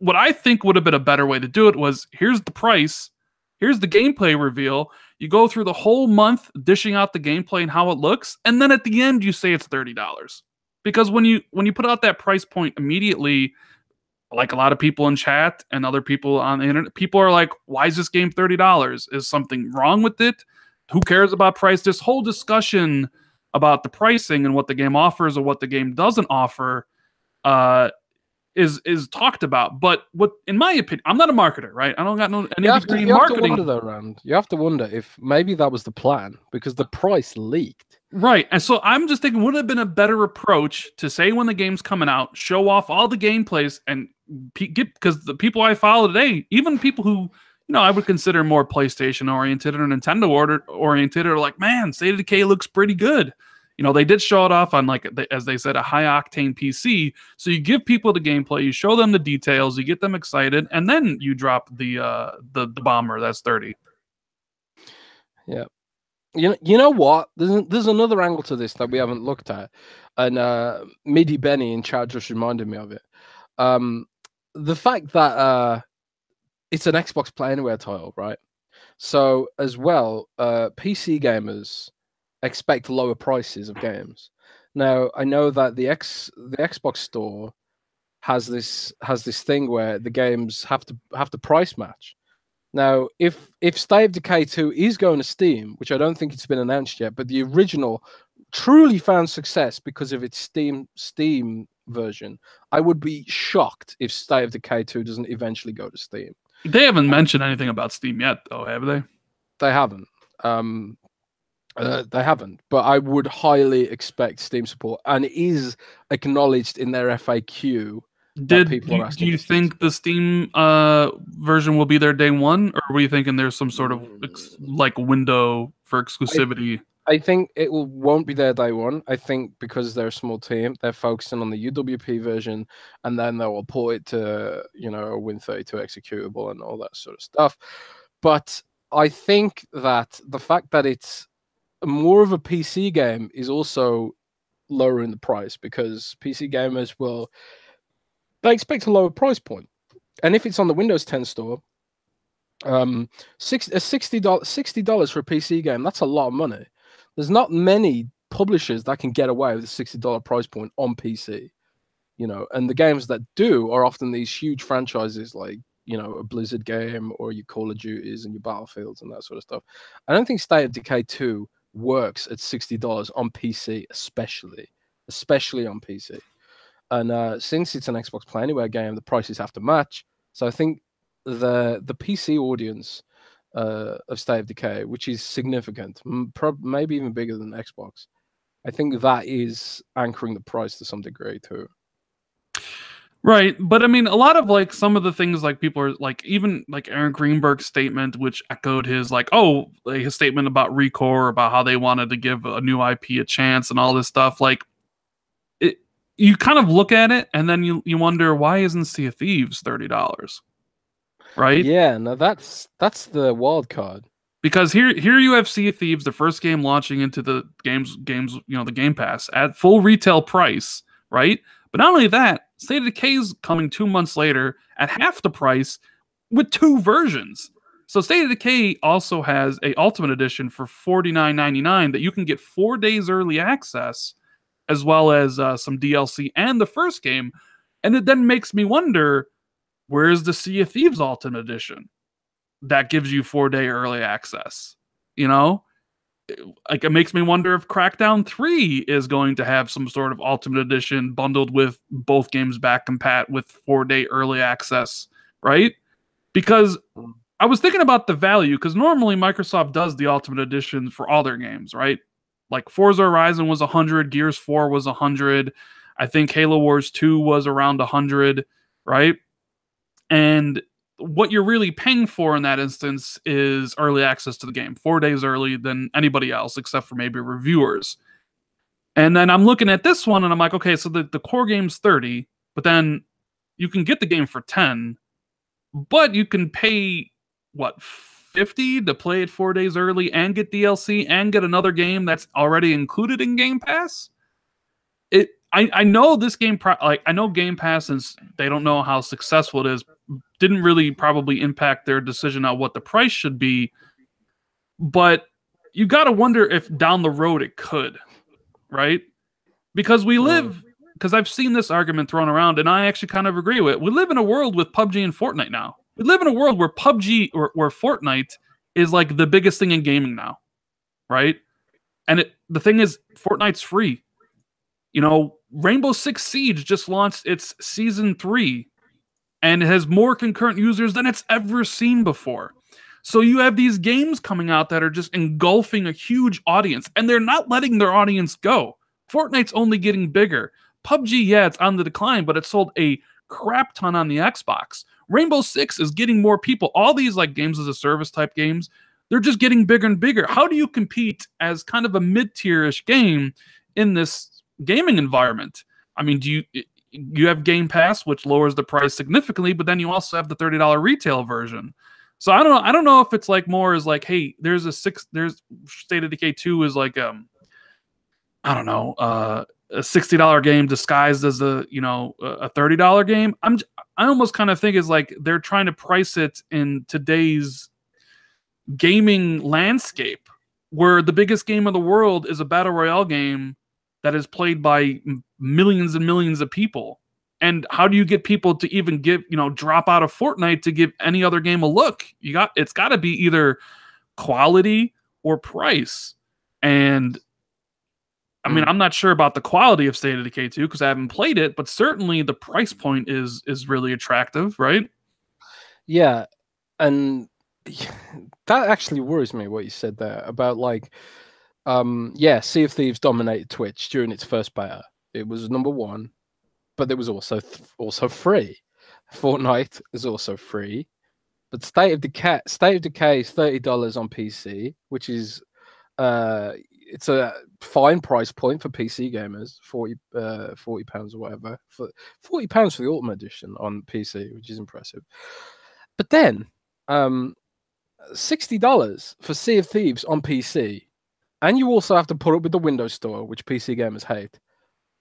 What I think would have been a better way to do it was, here's the price, here's the gameplay reveal. You go through the whole month dishing out the gameplay and how it looks, and then at the end you say it's $30. Because when you put out that price point immediately, like a lot of people in chat and other people on the internet, people are like, why is this game $30? Is something wrong with it? Who cares about price? This whole discussion about the pricing and what the game offers or what the game doesn't offer is talked about. But what, in my opinion, I'm not a marketer, right? I don't got any degree in marketing. You have to wonder though, Rand. You have to wonder if maybe that was the plan because the price leaked. Right. And so I'm just thinking, would it have been a better approach to say when the game's coming out, show off all the gameplays and get, because the people I follow today, even people who, I would consider more PlayStation oriented or Nintendo oriented, are like, man, State of Decay looks pretty good. They did show it off on, like, as they said, a high octane PC. So you give people the gameplay, you show them the details, you get them excited, and then you drop the bomber that's 30. Yeah. You know what? There's another angle to this that we haven't looked at, and Midi Benny in chat just reminded me of it. The fact that it's an Xbox Play Anywhere title, right? So as well, PC gamers expect lower prices of games. Now I know that the Xbox Store has this thing where the games have to price match. Now, if State of Decay 2 is going to Steam, which I don't think it's been announced yet, but the original truly found success because of its Steam version, I would be shocked if State of Decay 2 doesn't eventually go to Steam. They haven't mentioned anything about Steam yet, though, have they? They haven't. They haven't, but I would highly expect Steam support, and it is acknowledged in their FAQ. Do you think the Steam version will be there day one, or were you thinking there's some sort of window for exclusivity? I think it won't be there day one. I think because they're a small team, they're focusing on the UWP version, and then they will port it to a Win32 executable and all that sort of stuff. But I think that the fact that it's more of a PC game is also lowering the price, because PC gamers they expect a lower price point. And if it's on the Windows 10 store, $60 for a PC game, that's a lot of money. There's not many publishers that can get away with a $60 price point on PC, and the games that do are often these huge franchises like, a Blizzard game or your Call of Duties and your Battlefields and that sort of stuff. I don't think State of Decay 2 works at $60 on PC, especially on PC. And since it's an Xbox Play Anywhere game, the prices have to match. So I think the PC audience of State of Decay, which is significant, maybe even bigger than Xbox, I think that is anchoring the price to some degree too. Right, but I mean, a lot of some of the things people are even Aaron Greenberg's statement, which echoed his his statement about Recore, about how they wanted to give a new IP a chance and all this stuff. You kind of look at it and then you wonder, why isn't Sea of Thieves $30? Right? Yeah, no, that's the wild card. Because here you have Sea of Thieves, the first game launching into the games, the Game Pass at full retail price, right? But not only that, State of Decay is coming 2 months later at half the price with 2 versions. So State of Decay also has a Ultimate Edition for $49.99 that you can get 4 days early access, as well as some DLC and the first game. And it then makes me wonder, where's the Sea of Thieves Ultimate Edition that gives you 4-day early access? You know, like it makes me wonder if Crackdown 3 is going to have some sort of Ultimate Edition bundled with both games back compat with 4-day early access, right? Because I was thinking about the value, because normally Microsoft does the Ultimate Edition for all their games, right? Like Forza Horizon was 100, Gears 4 was 100, I think Halo Wars 2 was around 100, right? And what you're really paying for in that instance is early access to the game, 4 days early than anybody else, except for maybe reviewers. And then I'm looking at this one and I'm like, okay, so the core game's 30, but then you can get the game for 10, but you can pay what, 50 to play it 4 days early and get DLC and get another game that's already included in Game Pass. I know this game, like I know Game Pass, since they don't know how successful it is, didn't really probably impact their decision on what the price should be. But you got to wonder if down the road it could, right? Because I've seen this argument thrown around, and I actually kind of agree with it. We live in a world with PUBG and Fortnite now. We live in a world where PUBG or where Fortnite is like the biggest thing in gaming now, right? And the thing is, Fortnite's free. You know, Rainbow Six Siege just launched its season 3 and it has more concurrent users than it's ever seen before. So you have these games coming out that are just engulfing a huge audience, and they're not letting their audience go. Fortnite's only getting bigger. PUBG, yeah, it's on the decline, but it sold a crap ton on the Xbox. Rainbow Six is getting more people. All these like games as a service type games, they're just getting bigger and bigger. How do you compete as kind of a mid-tier-ish game in this gaming environment? I mean, you have Game Pass, which lowers the price significantly, but then you also have the $30 retail version. So I don't know. I don't know if it's like more is like, hey, there's State of Decay 2 is like I don't know, a $60 game disguised as a $30 game. I almost kind of think is like they're trying to price it in today's gaming landscape, where the biggest game of the world is a battle royale game that is played by millions and millions of people. And how do you get people to even drop out of Fortnite to give any other game a look? It's got to be either quality or price. And I mean, I'm not sure about the quality of State of Decay 2 because I haven't played it, but certainly the price point is really attractive, right? Yeah, and that actually worries me what you said there about like, Sea of Thieves dominated Twitch during its first beta. It was number one, but it was also free. Fortnite is also free, but State of Decay is $30 on PC, which is it's a fine price point for PC gamers, £40 or whatever, for £40 for the Ultimate Edition on PC, which is impressive. But then $60 for Sea of Thieves on PC, and you also have to put up with the Windows Store, which PC gamers hate.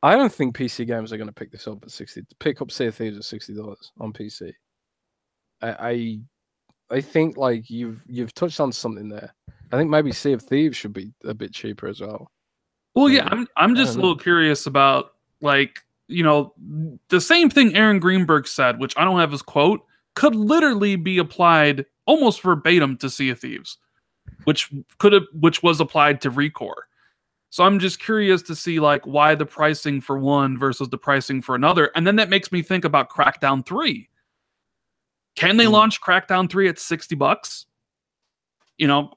I don't think PC gamers are going to pick this up at pick up Sea of Thieves at $60 on PC. I think like you've touched on something there. I think maybe Sea of Thieves should be a bit cheaper as well. Well, yeah, I'm just a little curious about like, the same thing Aaron Greenberg said, which I don't have his quote, could literally be applied almost verbatim to Sea of Thieves, which was applied to Recore. So I'm just curious to see like why the pricing for one versus the pricing for another. And then that makes me think about Crackdown 3. Can they launch Crackdown 3 at $60?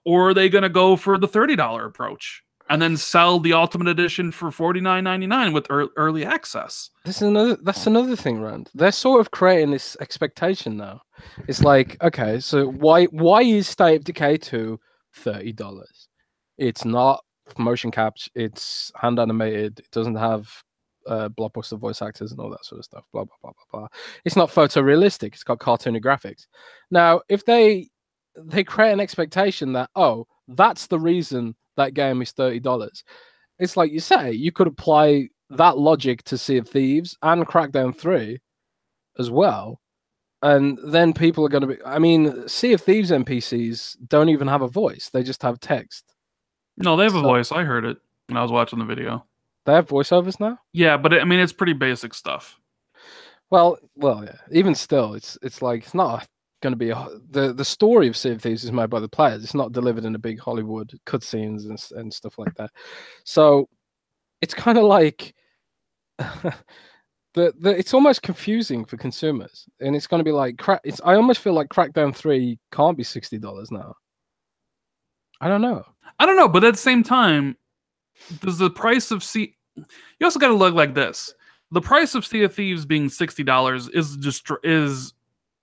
Or are they going to go for the $30 approach and then sell the Ultimate Edition for $49.99 with early access? That's another thing, Rand. They're sort of creating this expectation now. It's like, okay, so why is State of Decay 2 $30? It's not motion capture, it's hand animated, it doesn't have blockbuster voice actors and all that sort of stuff, blah blah blah blah blah. It's not photorealistic, it's got cartoony graphics. Now if they create an expectation that, oh, that's the reason that game is $30, it's like you say, you could apply that logic to Sea of Thieves and Crackdown 3 as well, and then people are going to be, I mean, Sea of Thieves NPCs don't even have a voice, they just have text. No, they have a voice. I heard it when I was watching the video. They have voiceovers now? Yeah, but I mean, it's pretty basic stuff. Well, yeah. Even still, it's like it's not going to be the story of Sea of Thieves is made by the players. It's not delivered in a big Hollywood cutscenes and stuff like that. So it's kind of like it's almost confusing for consumers, and it's going to be like I almost feel like Crackdown 3 can't be $60 now. I don't know, but at the same time, does the price of you also got to look like this. The price of Sea of Thieves being $60 is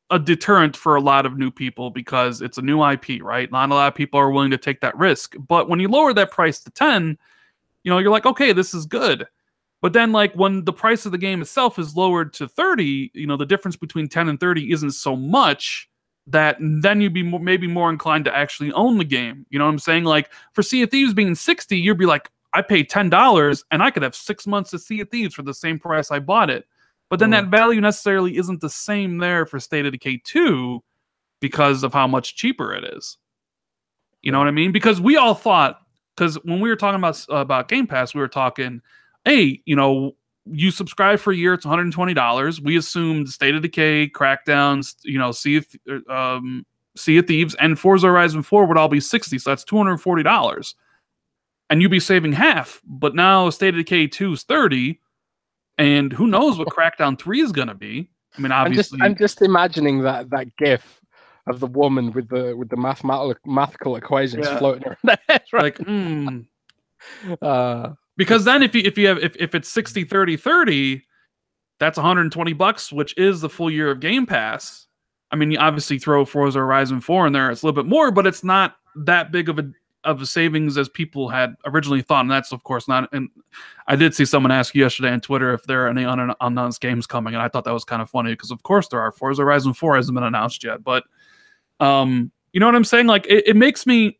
a deterrent for a lot of new people because it's a new IP, right? Not a lot of people are willing to take that risk. But when you lower that price to 10, you're like, okay, this is good. But then, like, when the price of the game itself is lowered to 30, the difference between 10 and 30 isn't so much that then you'd be maybe more inclined to actually own the game. You know what I'm saying? Like, for Sea of Thieves being 60, you'd be like, I paid $10 and I could have 6 months of Sea of Thieves for the same price I bought it. But then that value necessarily isn't the same there for State of Decay 2 because of how much cheaper it is. You know what I mean? Because we all thought, because when we were talking about Game Pass, we were talking, hey, you subscribe for a year, it's $120. We assumed State of Decay, Crackdowns, Sea of Thieves, and Forza Horizon 4 would all be 60, so that's $240. And you'd be saving half. But now State of Decay 2 is 30, and who knows what Crackdown 3 is going to be. I mean, obviously, I'm just imagining that GIF of the woman with the mathematical equations floating around there, right? Like, because then if it's 60 30 30, that's $120, which is the full year of Game Pass. I mean, you obviously throw Forza Horizon 4 in there, it's a little bit more, but it's not that big of a savings as people had originally thought, and that's of course not. And I did see someone ask you yesterday on Twitter if there are any unannounced games coming, and I thought that was kind of funny because of course there are. Forza Horizon 4 hasn't been announced yet, but you know what I'm saying? Like, it makes me.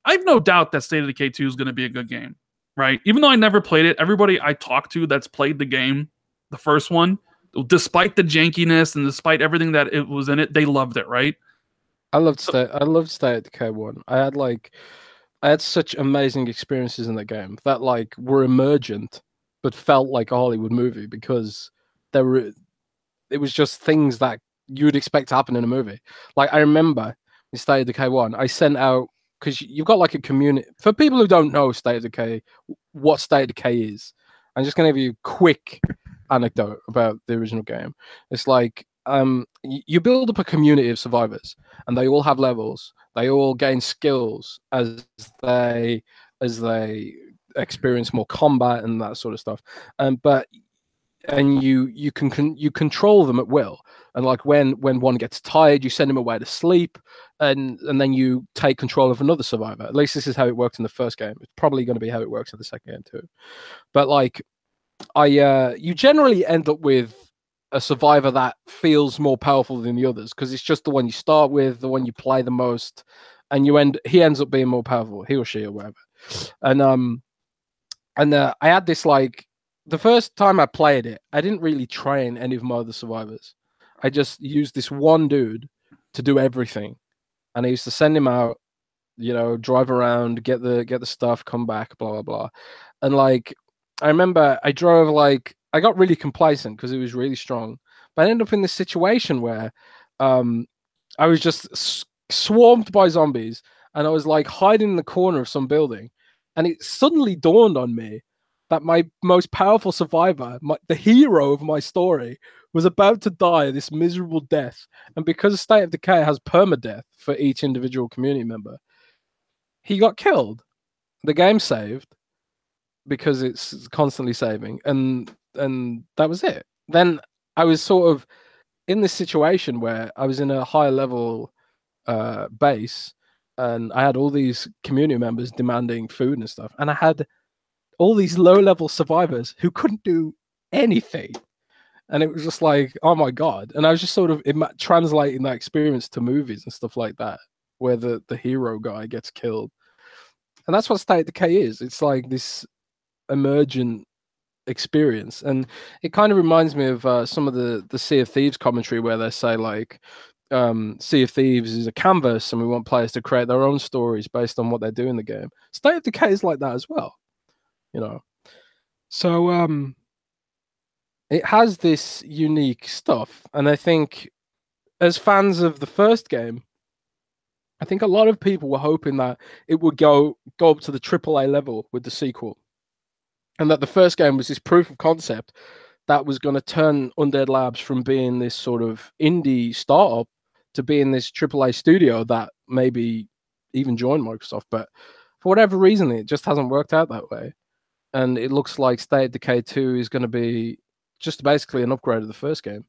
I have no doubt that State of Decay 2 is going to be a good game, right? Even though I never played it, everybody I talked to that's played the game, the first one, despite the jankiness and despite everything that it was in it, they loved it, right? I loved State of Decay 1. I had such amazing experiences in that game that like were emergent, but felt like a Hollywood movie because it was just things that you would expect to happen in a movie. Like I remember in State of Decay 1, I sent out, because you've got like a community. For people who don't know State of Decay, what State of Decay is, I'm just going to give you a quick anecdote about the original game. It's like you build up a community of survivors, and they all have levels. They all gain skills as they experience more combat and that sort of stuff. And you control them at will. And like when one gets tired, you send him away to sleep, and then you take control of another survivor. At least this is how it worked in the first game. It's probably going to be how it works in the second game too. But like, you generally end up with a survivor that feels more powerful than the others because it's just the one you start with, the one you play the most, and he ends up being more powerful, he or she or whatever. And I had this like. The first time I played it, I didn't really train any of my other survivors. I just used this one dude to do everything. And I used to send him out, drive around, get the stuff, come back, blah, blah, blah. And like, I remember I drove I got really complacent because it was really strong. But I ended up in this situation where I was just swarmed by zombies and I was like hiding in the corner of some building. And it suddenly dawned on me that my most powerful survivor, the hero of my story, was about to die this miserable death. And because State of Decay has permadeath for each individual community member, he got killed. The game saved because it's constantly saving, and that was it. Then I was sort of in this situation where I was in a high level base, and I had all these community members demanding food and stuff, and I had all these low-level survivors who couldn't do anything. And it was just like, oh my God. And I was just sort of translating that experience to movies and stuff like that, where the hero guy gets killed. And that's what State of Decay is. It's like this emergent experience. And it kind of reminds me of some of the Sea of Thieves commentary where they say like, Sea of Thieves is a canvas and we want players to create their own stories based on what they do in the game. State of Decay is like that as well. So it has this unique stuff, and I think as fans of the first game, I think a lot of people were hoping that it would go up to the AAA level with the sequel, and that the first game was this proof of concept that was going to turn Undead Labs from being this sort of indie startup to being this AAA studio that maybe even joined Microsoft. But for whatever reason, it just hasn't worked out that way. And it looks like State of Decay 2 is going to be just basically an upgrade of the first game.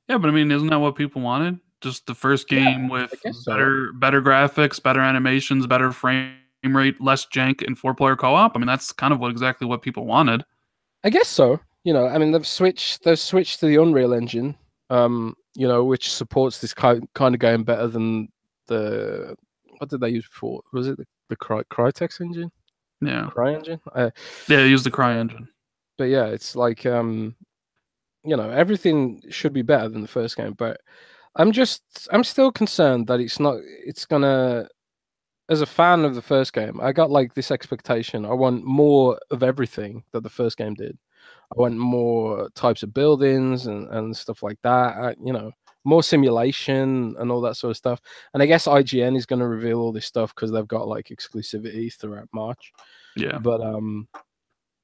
Yeah, but I mean, isn't that what people wanted? Just the first game with better graphics, better animations, better frame rate, less jank, and 4-player co-op. I mean, that's kind of exactly what people wanted. I guess so. You know, I mean, they've switched to the Unreal Engine, you know, which supports this kind of game better than what did they use before? Was it the Crytek's engine? Yeah, CryEngine. Yeah, they used the CryEngine. But yeah, it's like you know, everything should be better than the first game. But I'm still concerned that it's gonna. As a fan of the first game, I got like this expectation. I want more of everything that the first game did. I want more types of buildings and stuff like that. You know, more simulation and all that sort of stuff. And I guess IGN is going to reveal all this stuff because they've got like exclusivity throughout March. Yeah, but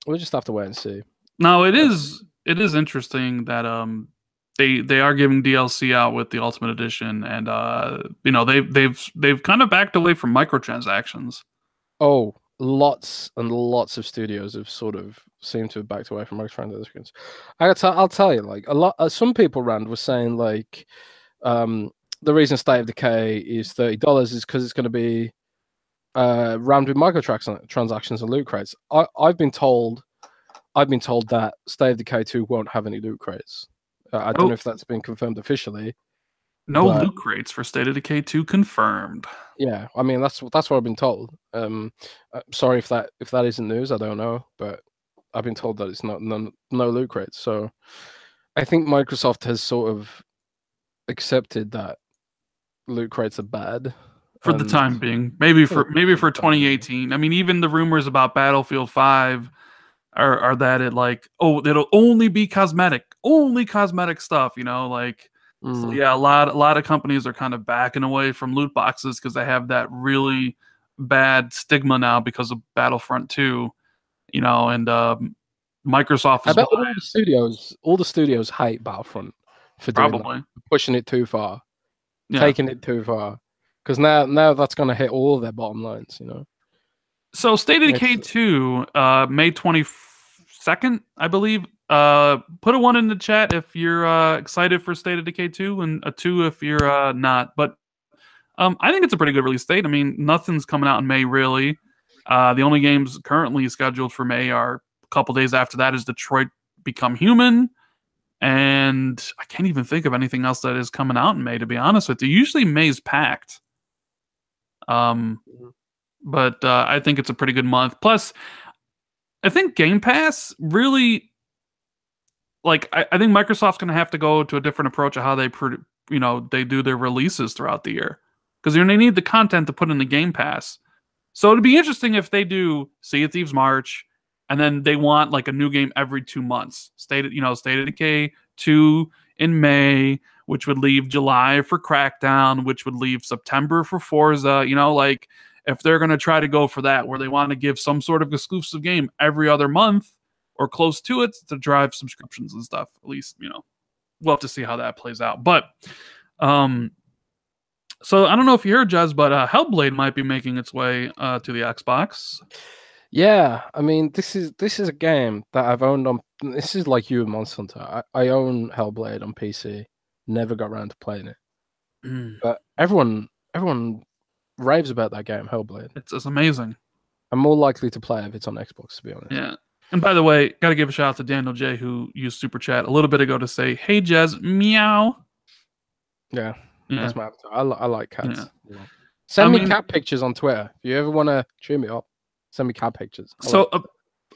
we'll just have to wait and see. No, it is interesting that they are giving DLC out with the Ultimate Edition, and you know, they've kind of backed away from microtransactions. Oh, lots and lots of studios have sort of seemed to have backed away from microtransactions. I'll tell you, like some people around were saying like the reason State of Decay is $30 is because it's going to be rammed with microtransactions and loot crates. I've been told that State of Decay 2 won't have any loot crates. I don't know if that's been confirmed officially. No loot crates for State of Decay 2 confirmed. Yeah, I mean that's what I've been told. Sorry if that isn't news. I don't know, but I've been told that it's no loot crates. So I think Microsoft has sort of accepted that loot crates are bad for the time being. Maybe for 2018. I mean, even the rumors about Battlefield 5 are that it'll only be cosmetic stuff. You know, like. So yeah, a lot of companies are kind of backing away from loot boxes because they have that really bad stigma now because of Battlefront 2, you know, and Microsoft is I bet all the studios hate Battlefront for doing pushing it too far, taking it too far, because now that's going to hit all their bottom lines, you know. So State of Decay 2, May 22nd, I believe. Put a 1 in the chat if you're excited for State of Decay 2, and a 2 if you're not. But I think it's a pretty good release date. I mean, nothing's coming out in May, really. The only games currently scheduled for May are a couple days after that is Detroit Become Human. And I can't even think of anything else that is coming out in May, to be honest with you. Usually May's packed. But I think it's a pretty good month. Plus, I think Game Pass really... Like, I think Microsoft's going to have to go to a different approach of how they do their releases throughout the year. Because they need the content to put in the Game Pass. So it'd be interesting if they do Sea of Thieves March, and then they want like a new game every 2 months. State of Decay 2 in May, which would leave July for Crackdown, which would leave September for Forza. You know, like, if they're going to try to go for that, where they want to give some sort of exclusive game every other month, or close to it to drive subscriptions and stuff. At least, you know, we'll have to see how that plays out. But, so I don't know if you heard, Jez, but Hellblade might be making its way to the Xbox. Yeah, I mean, this is a game that I've owned on. This is like you and Monster Hunter. I own Hellblade on PC. Never got around to playing it, but everyone raves about that game, Hellblade. It's amazing. I'm more likely to play if it's on Xbox, to be honest. Yeah. And by the way, got to give a shout out to Daniel J, who used Super Chat a little bit ago to say, "Hey, Jez, meow." Yeah, that's my avatar. I like cats. Yeah. Send me cat pictures on Twitter. If you ever want to cheer me up, send me cat pictures.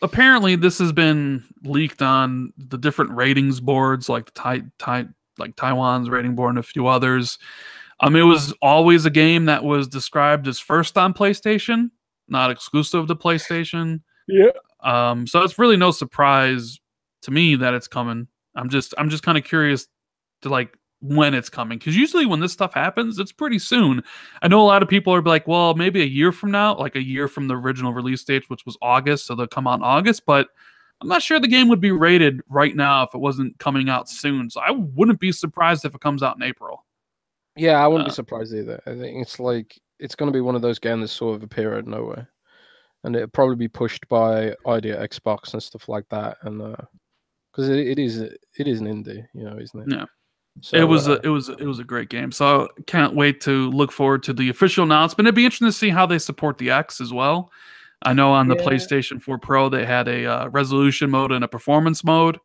Apparently this has been leaked on the different ratings boards, like Taiwan's rating board and a few others. It was always a game that was described as first on PlayStation, not exclusive to PlayStation. Yeah. So it's really no surprise to me that it's coming. I'm just kind of curious to like when it's coming, because usually when this stuff happens, it's pretty soon. I know a lot of people are like, well, maybe a year from now, like a year from the original release date, which was August, so they'll come out in August, but I'm not sure the game would be rated right now if it wasn't coming out soon. So I wouldn't be surprised if it comes out in April. Yeah, I wouldn't be surprised either. I think it's like it's going to be one of those games that sort of appear out of nowhere, and it'll probably be pushed by Idea Xbox and stuff like that, and because it is an indie, isn't it? Yeah. So It was a great game. So can't wait to look forward to the official announcement. It'd be interesting to see how they support the X as well. I know on the PlayStation 4 Pro they had a resolution mode and a performance mode.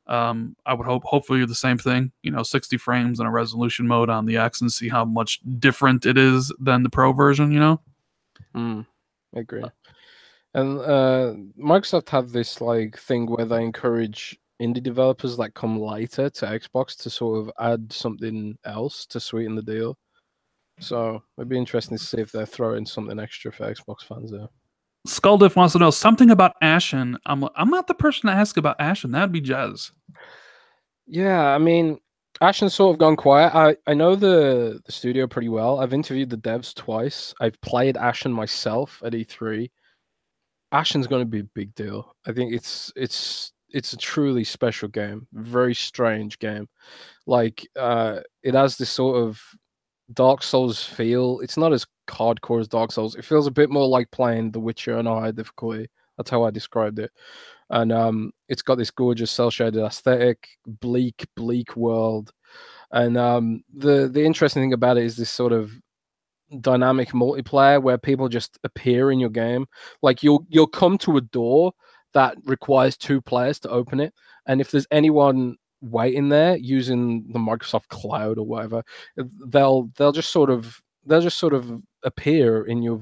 I would hopefully the same thing, 60 frames and a resolution mode on the X, and see how much different it is than the Pro version. I agree. And Microsoft have this like thing where they encourage indie developers that come later to Xbox to sort of add something else to sweeten the deal. So it'd be interesting to see if they're throwing something extra for Xbox fans there. Skulldiff wants to know something about Ashen. I'm not the person to ask about Ashen. That'd be Jez. Yeah, I mean, Ashen's sort of gone quiet. I know the studio pretty well. I've interviewed the devs twice. I've played Ashen myself at E3. Ashen's going to be a big deal. I think it's a truly special game. Very strange game. Like it has this sort of Dark Souls feel. It's not as hardcore as Dark Souls. It feels a bit more like playing The Witcher on a high difficulty. That's how I described it. And it's got this gorgeous cel-shaded aesthetic, bleak world. And the interesting thing about it is this sort of dynamic multiplayer where people just appear in your game. Like you'll come to a door that requires 2 players to open it, and if there's anyone waiting there using the Microsoft Cloud or whatever, they'll just sort of appear in your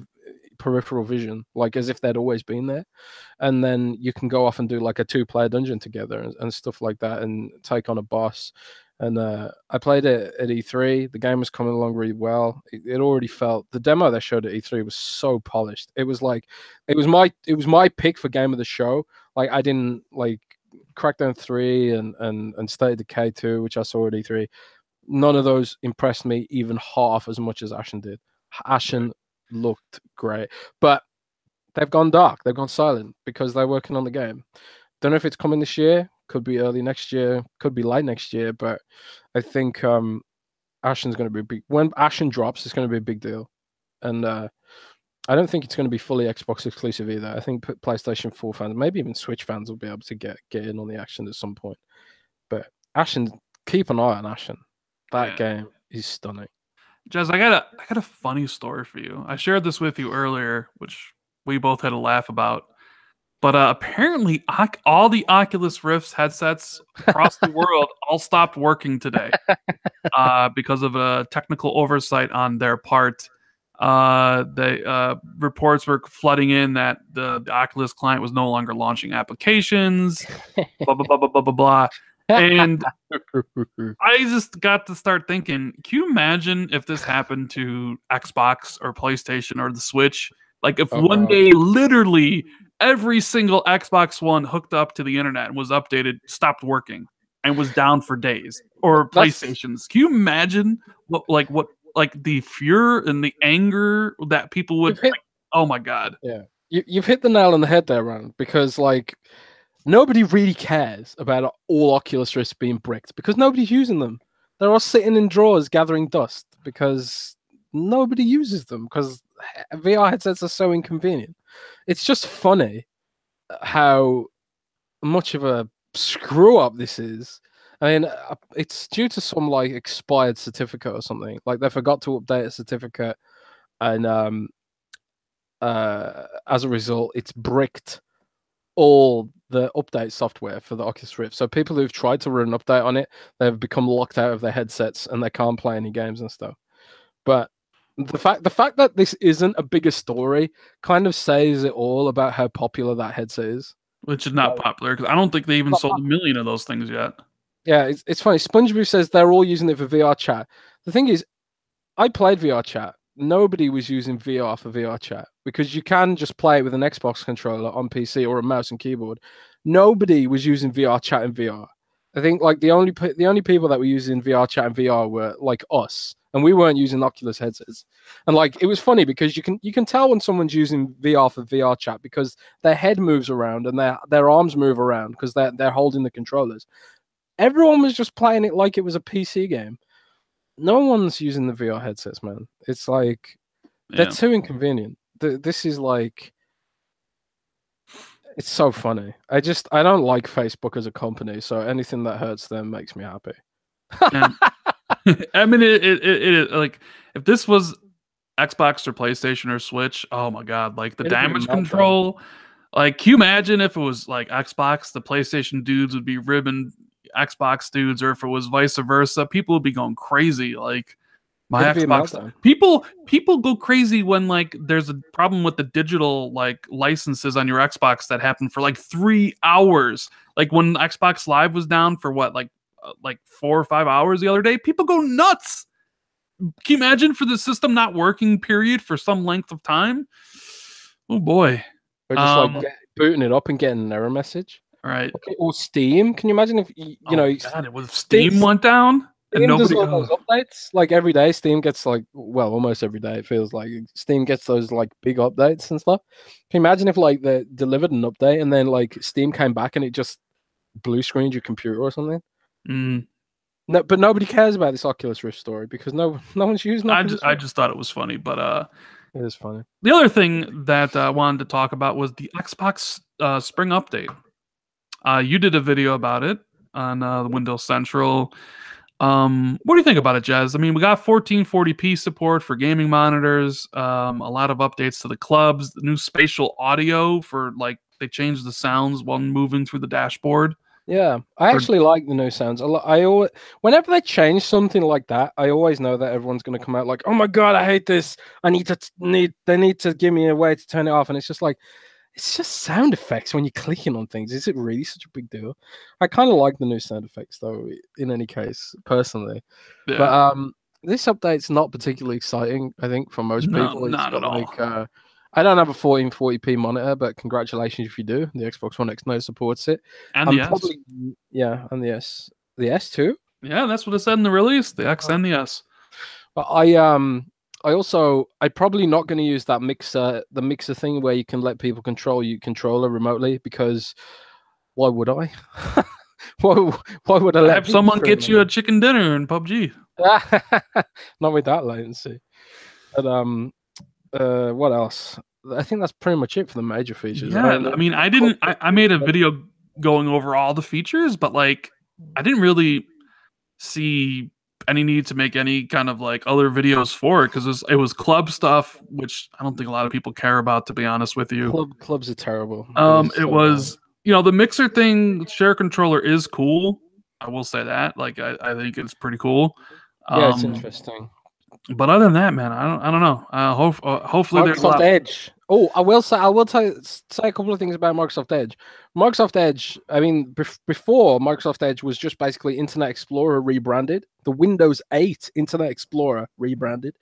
peripheral vision, like as if they'd always been there, and then you can go off and do like a 2-player dungeon together and stuff like that, and take on a boss. And I played it at E3. The game was coming along really well. It already felt, the demo they showed at E3 was so polished. It was like it was my pick for game of the show. Like I didn't like Crackdown 3 and State of Decay 2, which I saw at E3. None of those impressed me even half as much as Ashen did. Ashen looked great, but they've gone dark. They've gone silent because they're working on the game. Don't know if it's coming this year. Could be early next year. Could be late next year. But I think Ashen's going to be big. When Ashen drops, it's going to be a big deal. And I don't think it's going to be fully Xbox exclusive either. I think PlayStation 4 fans, maybe even Switch fans, will be able to get in on the action at some point. But Ashen, keep an eye on Ashen. That game is stunning. Jez, I got a funny story for you. I shared this with you earlier, which we both had a laugh about. But apparently, all the Oculus Rift headsets across the world all stopped working today because of a technical oversight on their part. The reports were flooding in that the Oculus client was no longer launching applications, blah, blah, blah, blah, blah, blah, blah. And I just got to start thinking, can you imagine if this happened to Xbox or PlayStation or the Switch? Like if one day, literally, every single Xbox One hooked up to the internet and was updated stopped working and was down for days, or PlayStations. Can you imagine what the fear and the anger that people would? Oh my god! Yeah, you've hit the nail on the head there, Ron. Because like nobody really cares about all Oculus Rifts being bricked because nobody's using them. They're all sitting in drawers gathering dust because nobody uses them because VR headsets are so inconvenient. It's just funny how much of a screw up this is. I mean, it's due to some like expired certificate or something. Like they forgot to update a certificate, and as a result, it's bricked all the update software for the Oculus Rift. So people who've tried to run an update on it, they've become locked out of their headsets and they can't play any games and stuff. But the fact that this isn't a bigger story kind of says it all about how popular that headset is. Which is not popular because I don't think they even sold 1 million of those things yet. Yeah, it's funny. SpongeBob says they're all using it for VR chat. The thing is, I played VR chat. Nobody was using VR for VR chat because you can just play it with an Xbox controller on PC or a mouse and keyboard. Nobody was using VR chat in VR. I think like the only people that were using VR chat and VR were like us, and we weren't using Oculus headsets. And like it was funny because you can tell when someone's using VR for VR chat because their head moves around and their arms move around because they're holding the controllers. Everyone was just playing it like it was a PC game. No one's using the VR headsets, man. It's like they're too inconvenient. This is like it's so funny. I don't like Facebook as a company, so anything that hurts them makes me happy. I mean, it like if this was Xbox or PlayStation or Switch, oh my god, like the damage control. Like, can you imagine if it was like Xbox, the PlayStation dudes would be ribbing Xbox dudes, or if it was vice versa, people would be going crazy. Like my Xbox, people go crazy when like there's a problem with the digital like licenses on your Xbox that happen for like 3 hours. Like when Xbox Live was down for what, like 4 or 5 hours the other day, people go nuts. Can you imagine for the system not working, period, for some length of time? Oh boy. Or just like booting it up and getting an error message. Right. Okay, or Steam. Can you imagine if you know God, it was Steam went down? Steam does all those updates like every day. Steam gets like, well, almost every day it feels like Steam gets those like big updates and stuff. Can you imagine if like they delivered an update and then like Steam came back and it just blue screened your computer or something? No, but nobody cares about this Oculus Rift story because no one's using it. I just thought it was funny, but it is funny. The other thing that I wanted to talk about was the Xbox Spring update. You did a video about it on the Windows Central. What do you think about it, Jazz? I mean, we got 1440p support for gaming monitors, a lot of updates to the clubs, the new spatial audio for like they changed the sounds while moving through the dashboard. Yeah, I actually like the new sounds. Whenever they change something like that, I always know that everyone's going to come out like, "Oh my god, I hate this! They need to give me a way to turn it off." And it's just like, it's just sound effects when you're clicking on things. Is it really such a big deal? I kind of like the new sound effects though. In any case, personally, but this update's not particularly exciting. I think for most people, it's not at all. Like, I don't have a 1440p monitor, but congratulations if you do. The Xbox One X now supports it. And the S. And the S. The S too? Yeah, that's what it said in the release. The X and the S. But I'm probably not going to use that the mixer thing where you can let people control your controller remotely because why would I? why would I have someone get you a chicken dinner in PUBG? Not with that latency. But what else? I think that's pretty much it for the major features. Yeah, I mean, I made a video going over all the features, but like, I didn't really see any need to make any kind of like other videos for it because it was club stuff, which I don't think a lot of people care about, to be honest with you. Clubs are terrible. It was, you know, the mixer thing, share controller is cool. I will say that. Like, I think it's pretty cool. Yeah, it's interesting. But other than that, man, I don't know. Hopefully, Microsoft Edge. Oh, I will say a couple of things about Microsoft Edge. Microsoft Edge. I mean, before Microsoft Edge was just basically Internet Explorer rebranded, the Windows 8 Internet Explorer rebranded.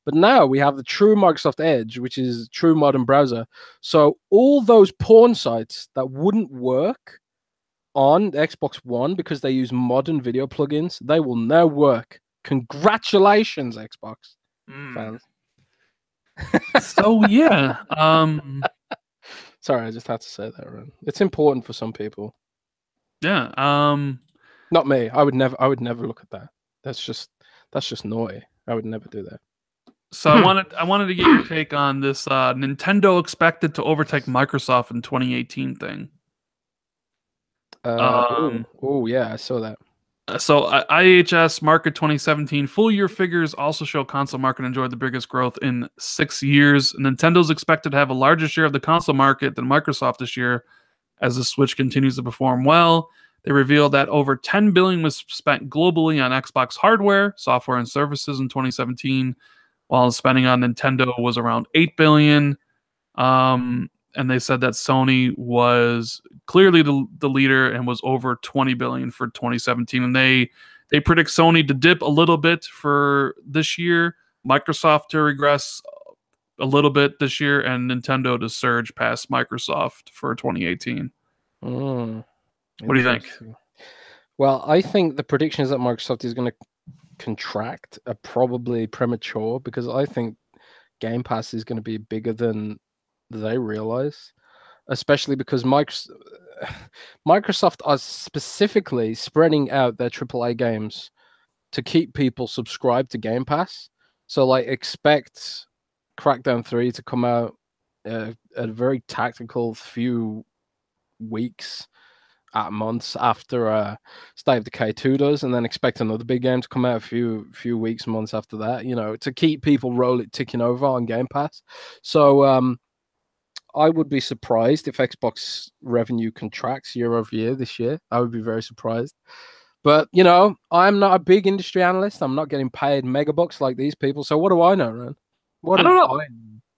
But now we have the true Microsoft Edge, which is true modern browser. So all those porn sites that wouldn't work on the Xbox One because they use modern video plugins, they will now work. Congratulations, Xbox fans. So yeah. Sorry, I just had to say that, Ron. It's important for some people. Yeah. Not me. I would never look at that. That's just naughty. I would never do that. So I wanted to get your take on this Nintendo expected to overtake Microsoft in 2018 thing. Oh yeah, I saw that. So IHS Market 2017 full year figures also show console market enjoyed the biggest growth in 6 years. Nintendo's expected to have a larger share of the console market than Microsoft this year as the Switch continues to perform well. They revealed that over $10 billion was spent globally on Xbox hardware, software, and services in 2017, while spending on Nintendo was around $8 billion. And they said that Sony was clearly the leader and was over $20 billion for 2017. And they predict Sony to dip a little bit for this year, Microsoft to regress a little bit this year, and Nintendo to surge past Microsoft for 2018. What do you think? Well, I think the predictions that Microsoft is going to contract are probably premature because I think Game Pass is going to be bigger than they realize, especially because Microsoft are specifically spreading out their AAA games to keep people subscribed to Game Pass. So, like, expect Crackdown 3 to come out at a very tactical few weeks at months after State of Decay 2 does, and then expect another big game to come out a few weeks, months after that, to keep people ticking over on Game Pass. So I would be surprised if Xbox revenue contracts year over year this year. I would be very surprised. But, I'm not a big industry analyst. I'm not getting paid megabucks like these people. So what do I know, man? What I do don't know. I know?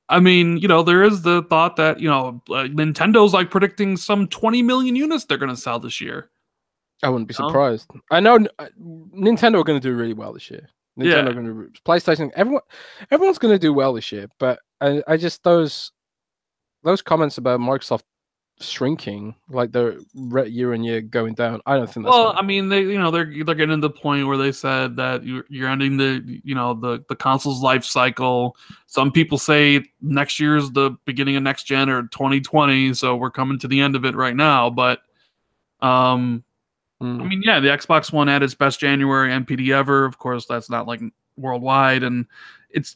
I mean, there is the thought that, Nintendo's like predicting some 20 million units they're going to sell this year. I wouldn't be surprised. I know Nintendo are going to do really well this year. Nintendo are going to PlayStation. Everyone's going to do well this year. But I just those comments about Microsoft shrinking, like they're year on year going down. I don't think that's. Well, I mean, they're getting to the point where they said that you're ending the console's life cycle. Some people say next year's the beginning of next gen or 2020, so we're coming to the end of it right now. But I mean, yeah, the Xbox One had its best January NPD ever. Of course, that's not like worldwide, and it's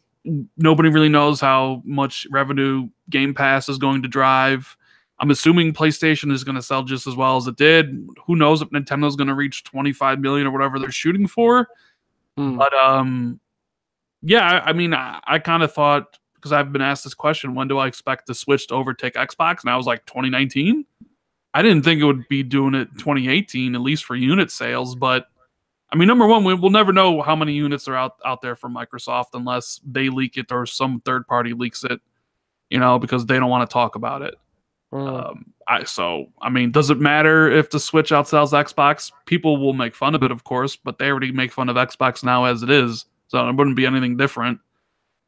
nobody really knows how much revenue Game Pass is going to drive. I'm assuming PlayStation is going to sell just as well as it did. Who knows if Nintendo's going to reach 25 million or whatever they're shooting for. But yeah, I mean, I kind of thought, because I've been asked this question, when do I expect the Switch to overtake Xbox? And I was like, 2019. I didn't think it would be doing it 2018, at least for unit sales. But I mean, number one, we'll never know how many units are out there from Microsoft unless they leak it or some third party leaks it, because they don't want to talk about it. I mean, does it matter if the Switch outsells Xbox? People will make fun of it, of course, but they already make fun of Xbox now as it is, so it wouldn't be anything different,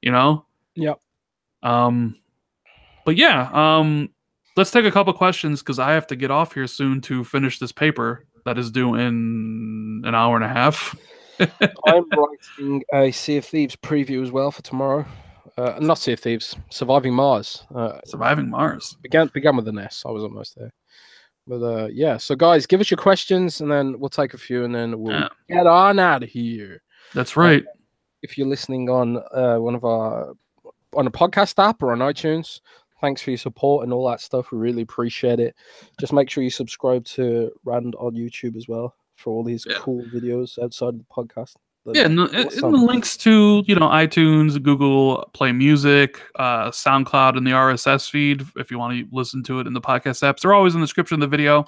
Yep. But yeah, let's take a couple questions because I have to get off here soon to finish this paper that is due in an hour and a half. I'm writing a Sea of Thieves preview as well for tomorrow. Not Sea of Thieves, Surviving Mars. Surviving Mars. Began with an S. I was almost there. But yeah, so guys, give us your questions and then we'll take a few and then we'll get on out of here. That's right. If you're listening on on a podcast app or on iTunes, thanks for your support and all that stuff. We really appreciate it. Just make sure you subscribe to Rand on YouTube as well for all these cool videos outside of the podcast. And the links to iTunes, Google Play Music, SoundCloud, and the RSS feed if you want to listen to it in the podcast apps. They're always in the description of the video,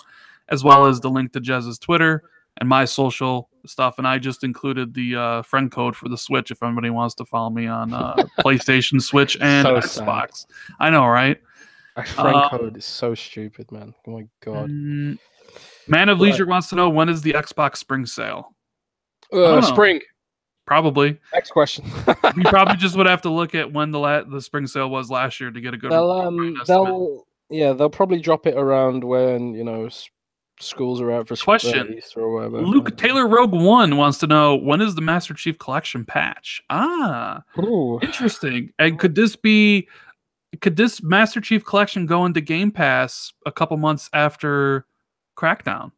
as well as the link to Jez's Twitter and my social stuff. And I just included the friend code for the Switch if anybody wants to follow me on PlayStation, Switch, and Xbox. Sad. I know, right? A friend code is so stupid, man. Oh my god. Man of Leisure wants to know, when is the Xbox Spring Sale? Spring. Probably. Next question. We probably just would have to look at when the spring sale was last year to get a good. They'll probably drop it around when schools are out for question Easter or whatever. Luke Taylor Rogue One wants to know, when is the Master Chief Collection patch? Interesting. And could this Master Chief Collection go into Game Pass a couple months after Crackdown?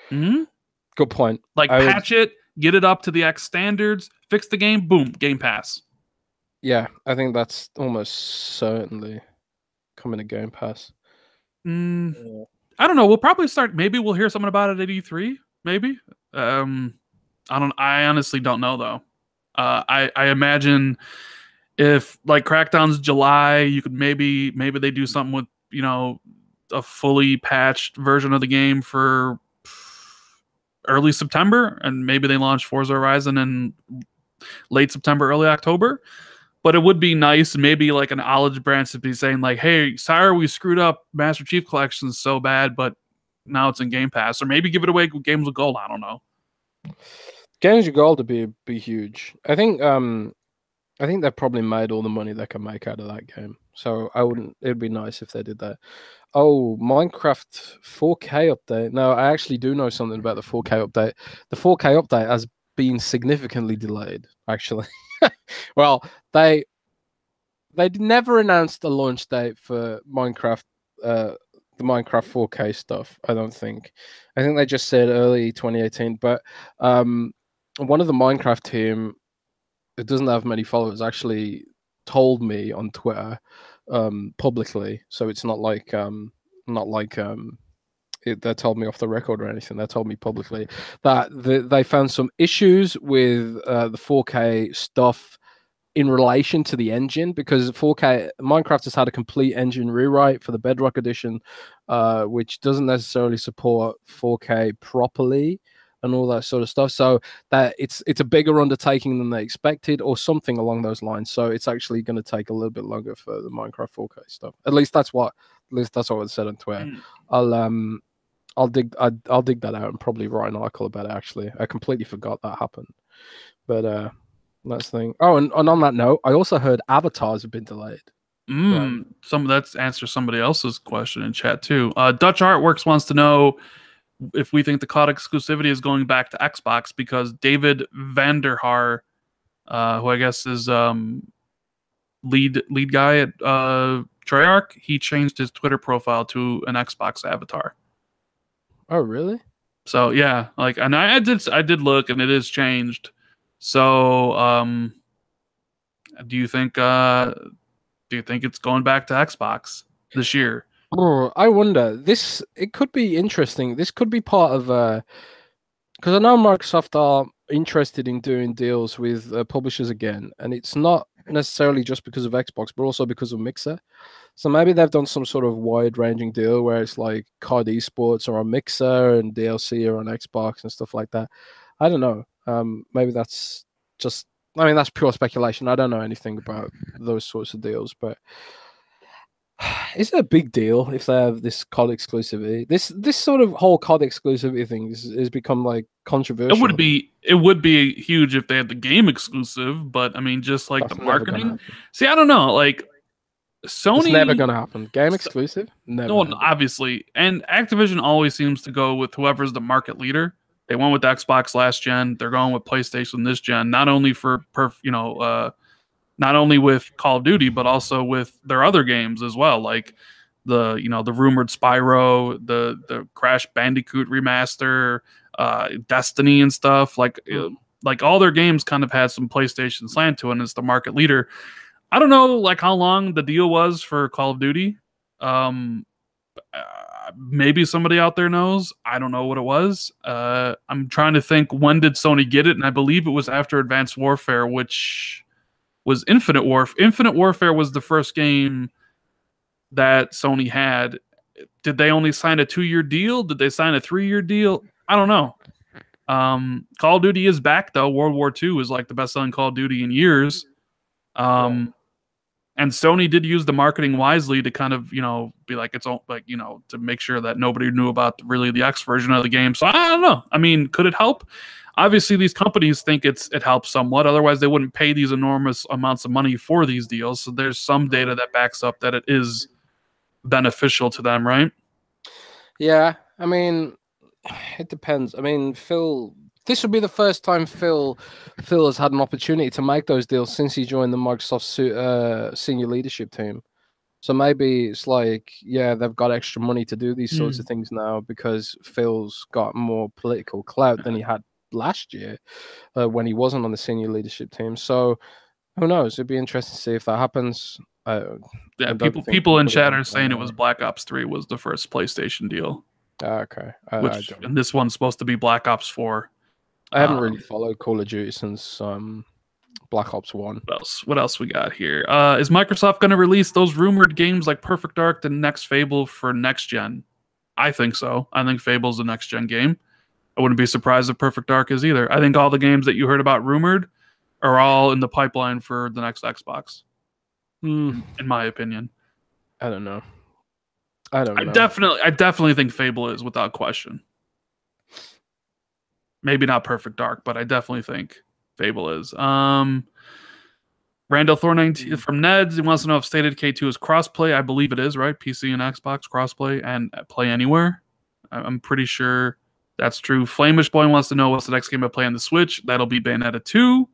Good point. Patch it. Get it up to the X standards, fix the game, boom, Game Pass. Yeah, I think that's almost certainly coming to Game Pass. I don't know. We'll probably start. Maybe we'll hear something about it at E3. Maybe. I honestly don't know though. I imagine if Crackdown's July, you could maybe they do something with a fully patched version of the game for early September, and maybe they launch Forza Horizon in late September, early October. But it would be nice, maybe an olive branch to be saying hey, sorry, we screwed up Master Chief Collection so bad, but now it's in Game Pass. Or maybe give it away with Games with Gold. I don't know. Games with Gold would be huge. I think they've probably made all the money they can make out of that game. So I wouldn't. It'd be nice if they did that. Oh, Minecraft 4K update. No, I actually do know something about the 4K update. The 4K update has been significantly delayed, actually. Well, they never announced a launch date for Minecraft, the Minecraft 4K stuff. I don't think. I think they just said early 2018. But one of the Minecraft team, who doesn't have many followers, actually told me on Twitter publicly. So it's not like they told me off the record or anything. They told me publicly that they found some issues with the 4K stuff in relation to the engine, because 4K Minecraft has had a complete engine rewrite for the Bedrock edition, which doesn't necessarily support 4K properly and all that sort of stuff. So that it's a bigger undertaking than they expected, or something along those lines. So it's actually going to take a little bit longer for the Minecraft 4K stuff. At least that's what was said on Twitter. I'll dig that out and probably write an article about it. Actually, I completely forgot that happened. But that's the thing. Oh, and on that note, I also heard avatars have been delayed. Some of that's answers somebody else's question in chat too. Dutch Artworks wants to know if we think the COD exclusivity is going back to Xbox, because David Vanderhaar, who I guess is lead guy at Treyarch, he changed his Twitter profile to an Xbox avatar. Oh, really? So yeah, like, and I did look, and it is changed. So do you think it's going back to Xbox this year? Oh, I wonder. It could be interesting. This could be part of because I know Microsoft are interested in doing deals with publishers again, and it's not necessarily just because of Xbox, but also because of Mixer. So maybe they've done some sort of wide-ranging deal where it's like COD esports are on Mixer and DLC are on Xbox and stuff like that. I don't know. Maybe that's just. I mean, that's pure speculation. I don't know anything about those sorts of deals, but is it a big deal if they have this COD exclusivity? This sort of whole COD exclusivity thing has become like controversial. It would be huge if they had the game exclusive, but I mean, just like the marketing. See, I don't know. Like, Sony, it's never gonna happen. Game exclusive, never. No, obviously, and Activision always seems to go with whoever's the market leader. They went with Xbox last gen. They're going with PlayStation this gen. Not only not only with Call of Duty, but also with their other games as well, like the rumored Spyro, the Crash Bandicoot remaster, Destiny and stuff. Like all their games kind of had some PlayStation slant to it, and it's the market leader. I don't know like how long the deal was for Call of Duty. Maybe somebody out there knows. I don't know what it was. I'm trying to think, when did Sony get it? And I believe it was after Advanced Warfare, which was Infinite Warfare. Infinite Warfare was the first game that Sony had. Did they only sign a 2-year deal? Did they sign a 3-year deal? I don't know. Call of Duty is back though. World War II is like the best-selling Call of Duty in years. And Sony did use the marketing wisely to kind of, be like, it's all like, to make sure that nobody knew about really the X version of the game. So I don't know. I mean, could it help? Obviously, these companies think it helps somewhat. Otherwise, they wouldn't pay these enormous amounts of money for these deals. So there's some data that backs up that it is beneficial to them, right? Yeah, I mean, it depends. I mean, this would be the first time Phil has had an opportunity to make those deals since he joined the Microsoft senior leadership team. So maybe it's like, yeah, they've got extra money to do these sorts of things now because Phil's got more political clout than he had last year when he wasn't on the senior leadership team. So who knows? It'd be interesting to see if that happens. People in chat are saying it was Black Ops 3 was the first PlayStation deal. Okay. And this one's supposed to be Black Ops 4. I haven't really followed Call of Duty since Black Ops 1. What else we got here? Is Microsoft going to release those rumored games like Perfect Dark, the next Fable for next gen? I think so. I think Fable's the next gen game. I wouldn't be surprised if Perfect Dark is either. I think all the games that you heard about rumored are all in the pipeline for the next Xbox. In my opinion. I don't know. I definitely think Fable is, without question. Maybe not Perfect Dark, but I definitely think Fable is. Randall Thor 19 from Neds. He wants to know if State of Decay 2 is crossplay. I believe it is, right? PC and Xbox crossplay and play anywhere. I'm pretty sure that's true. Flamish Boy wants to know what's the next game I play on the Switch. That'll be Bayonetta 2.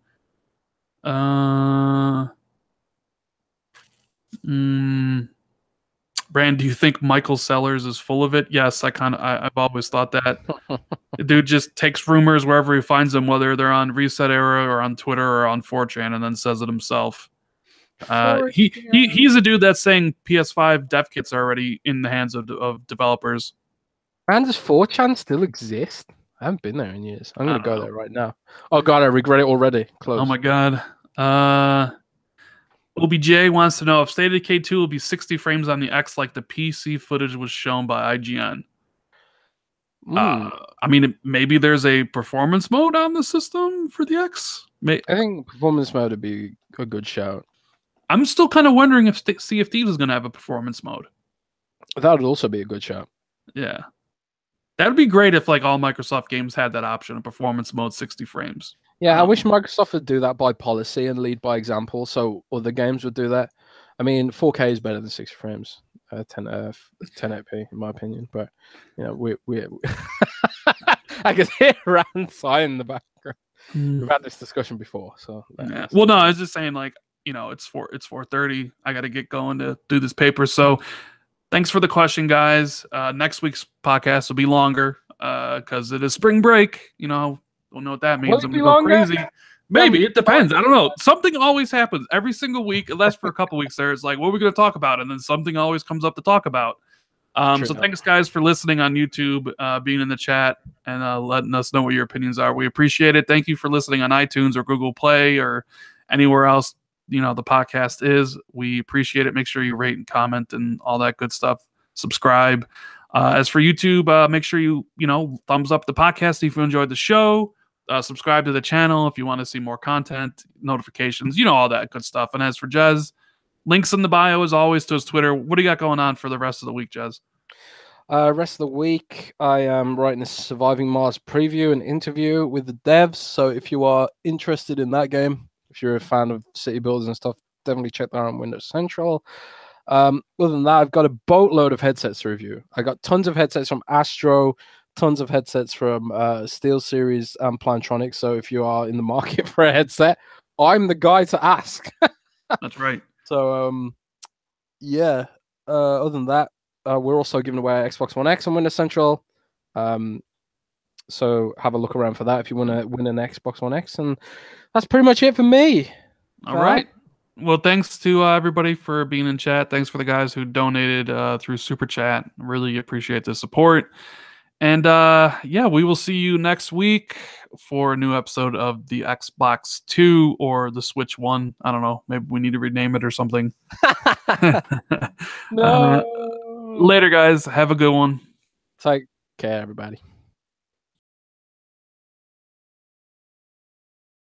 Brand, do you think Michael Sellers is full of it? Yes, I've always thought that. The dude just takes rumors wherever he finds them, whether they're on Reset Era or on Twitter or on 4chan, and then says it himself. He's a dude that's saying PS5 dev kits are already in the hands of developers. And does 4chan still exist? I haven't been there in years. I'm going to go there right now. Oh, God, I regret it already. Close. Oh, my God. OBJ wants to know if State of Decay 2 will be 60 frames on the X like the PC footage was shown by IGN. I mean, maybe there's a performance mode on the system for the X. I think performance mode would be a good shout. I'm still kind of wondering if Sea of Thieves is going to have a performance mode. That would also be a good shout. Yeah. That would be great if like all Microsoft games had that option, a performance mode 60 frames. Yeah, I wish Microsoft would do that by policy and lead by example, so other games would do that. I mean, 4K is better than 60 frames, 1080p in my opinion. But you know, we I can hear Rand sighing in the background. We've had this discussion before, so yeah. Well, no, I was just saying, like, you know, it's 4:30. I got to get going to do this paper. So, thanks for the question, guys. Next week's podcast will be longer because it is spring break. You know. Don't know what that means. I'm gonna go crazy. Maybe it depends. I don't know. Something always happens every single week, unless for a couple weeks there. It's like, what are we going to talk about? And then something always comes up to talk about. So thanks, guys, for listening on YouTube, being in the chat, and letting us know what your opinions are. We appreciate it. Thank you for listening on iTunes or Google Play or anywhere else, you know, the podcast is. We appreciate it. Make sure you rate and comment and all that good stuff. Subscribe. As for YouTube, make sure you thumbs up the podcast if you enjoyed the show. Subscribe to the channel if you want to see more content, notifications, all that good stuff. And as for Jez, links in the bio as always to his Twitter. What do you got going on for the rest of the week, Jez? Rest of the week, I am writing a Surviving Mars preview and interview with the devs. So if you are interested in that game, if you're a fan of city builders and stuff, definitely check that out on Windows Central. Other than that, I've got a boatload of headsets to review. I got tons of headsets from Astro, tons of headsets from SteelSeries and Plantronics. So if you are in the market for a headset, I'm the guy to ask. That's right. So, yeah. Other than that, we're also giving away Xbox One X on Windows Central. So have a look around for that if you want to win an Xbox One X. And that's pretty much it for me. All right. Well, thanks to everybody for being in chat. Thanks for the guys who donated through Super Chat. Really appreciate the support. And yeah, we will see you next week for a new episode of the Xbox 2 or the Switch 1. I don't know. Maybe we need to rename it or something. No. Later, guys. Have a good one. Take care, everybody.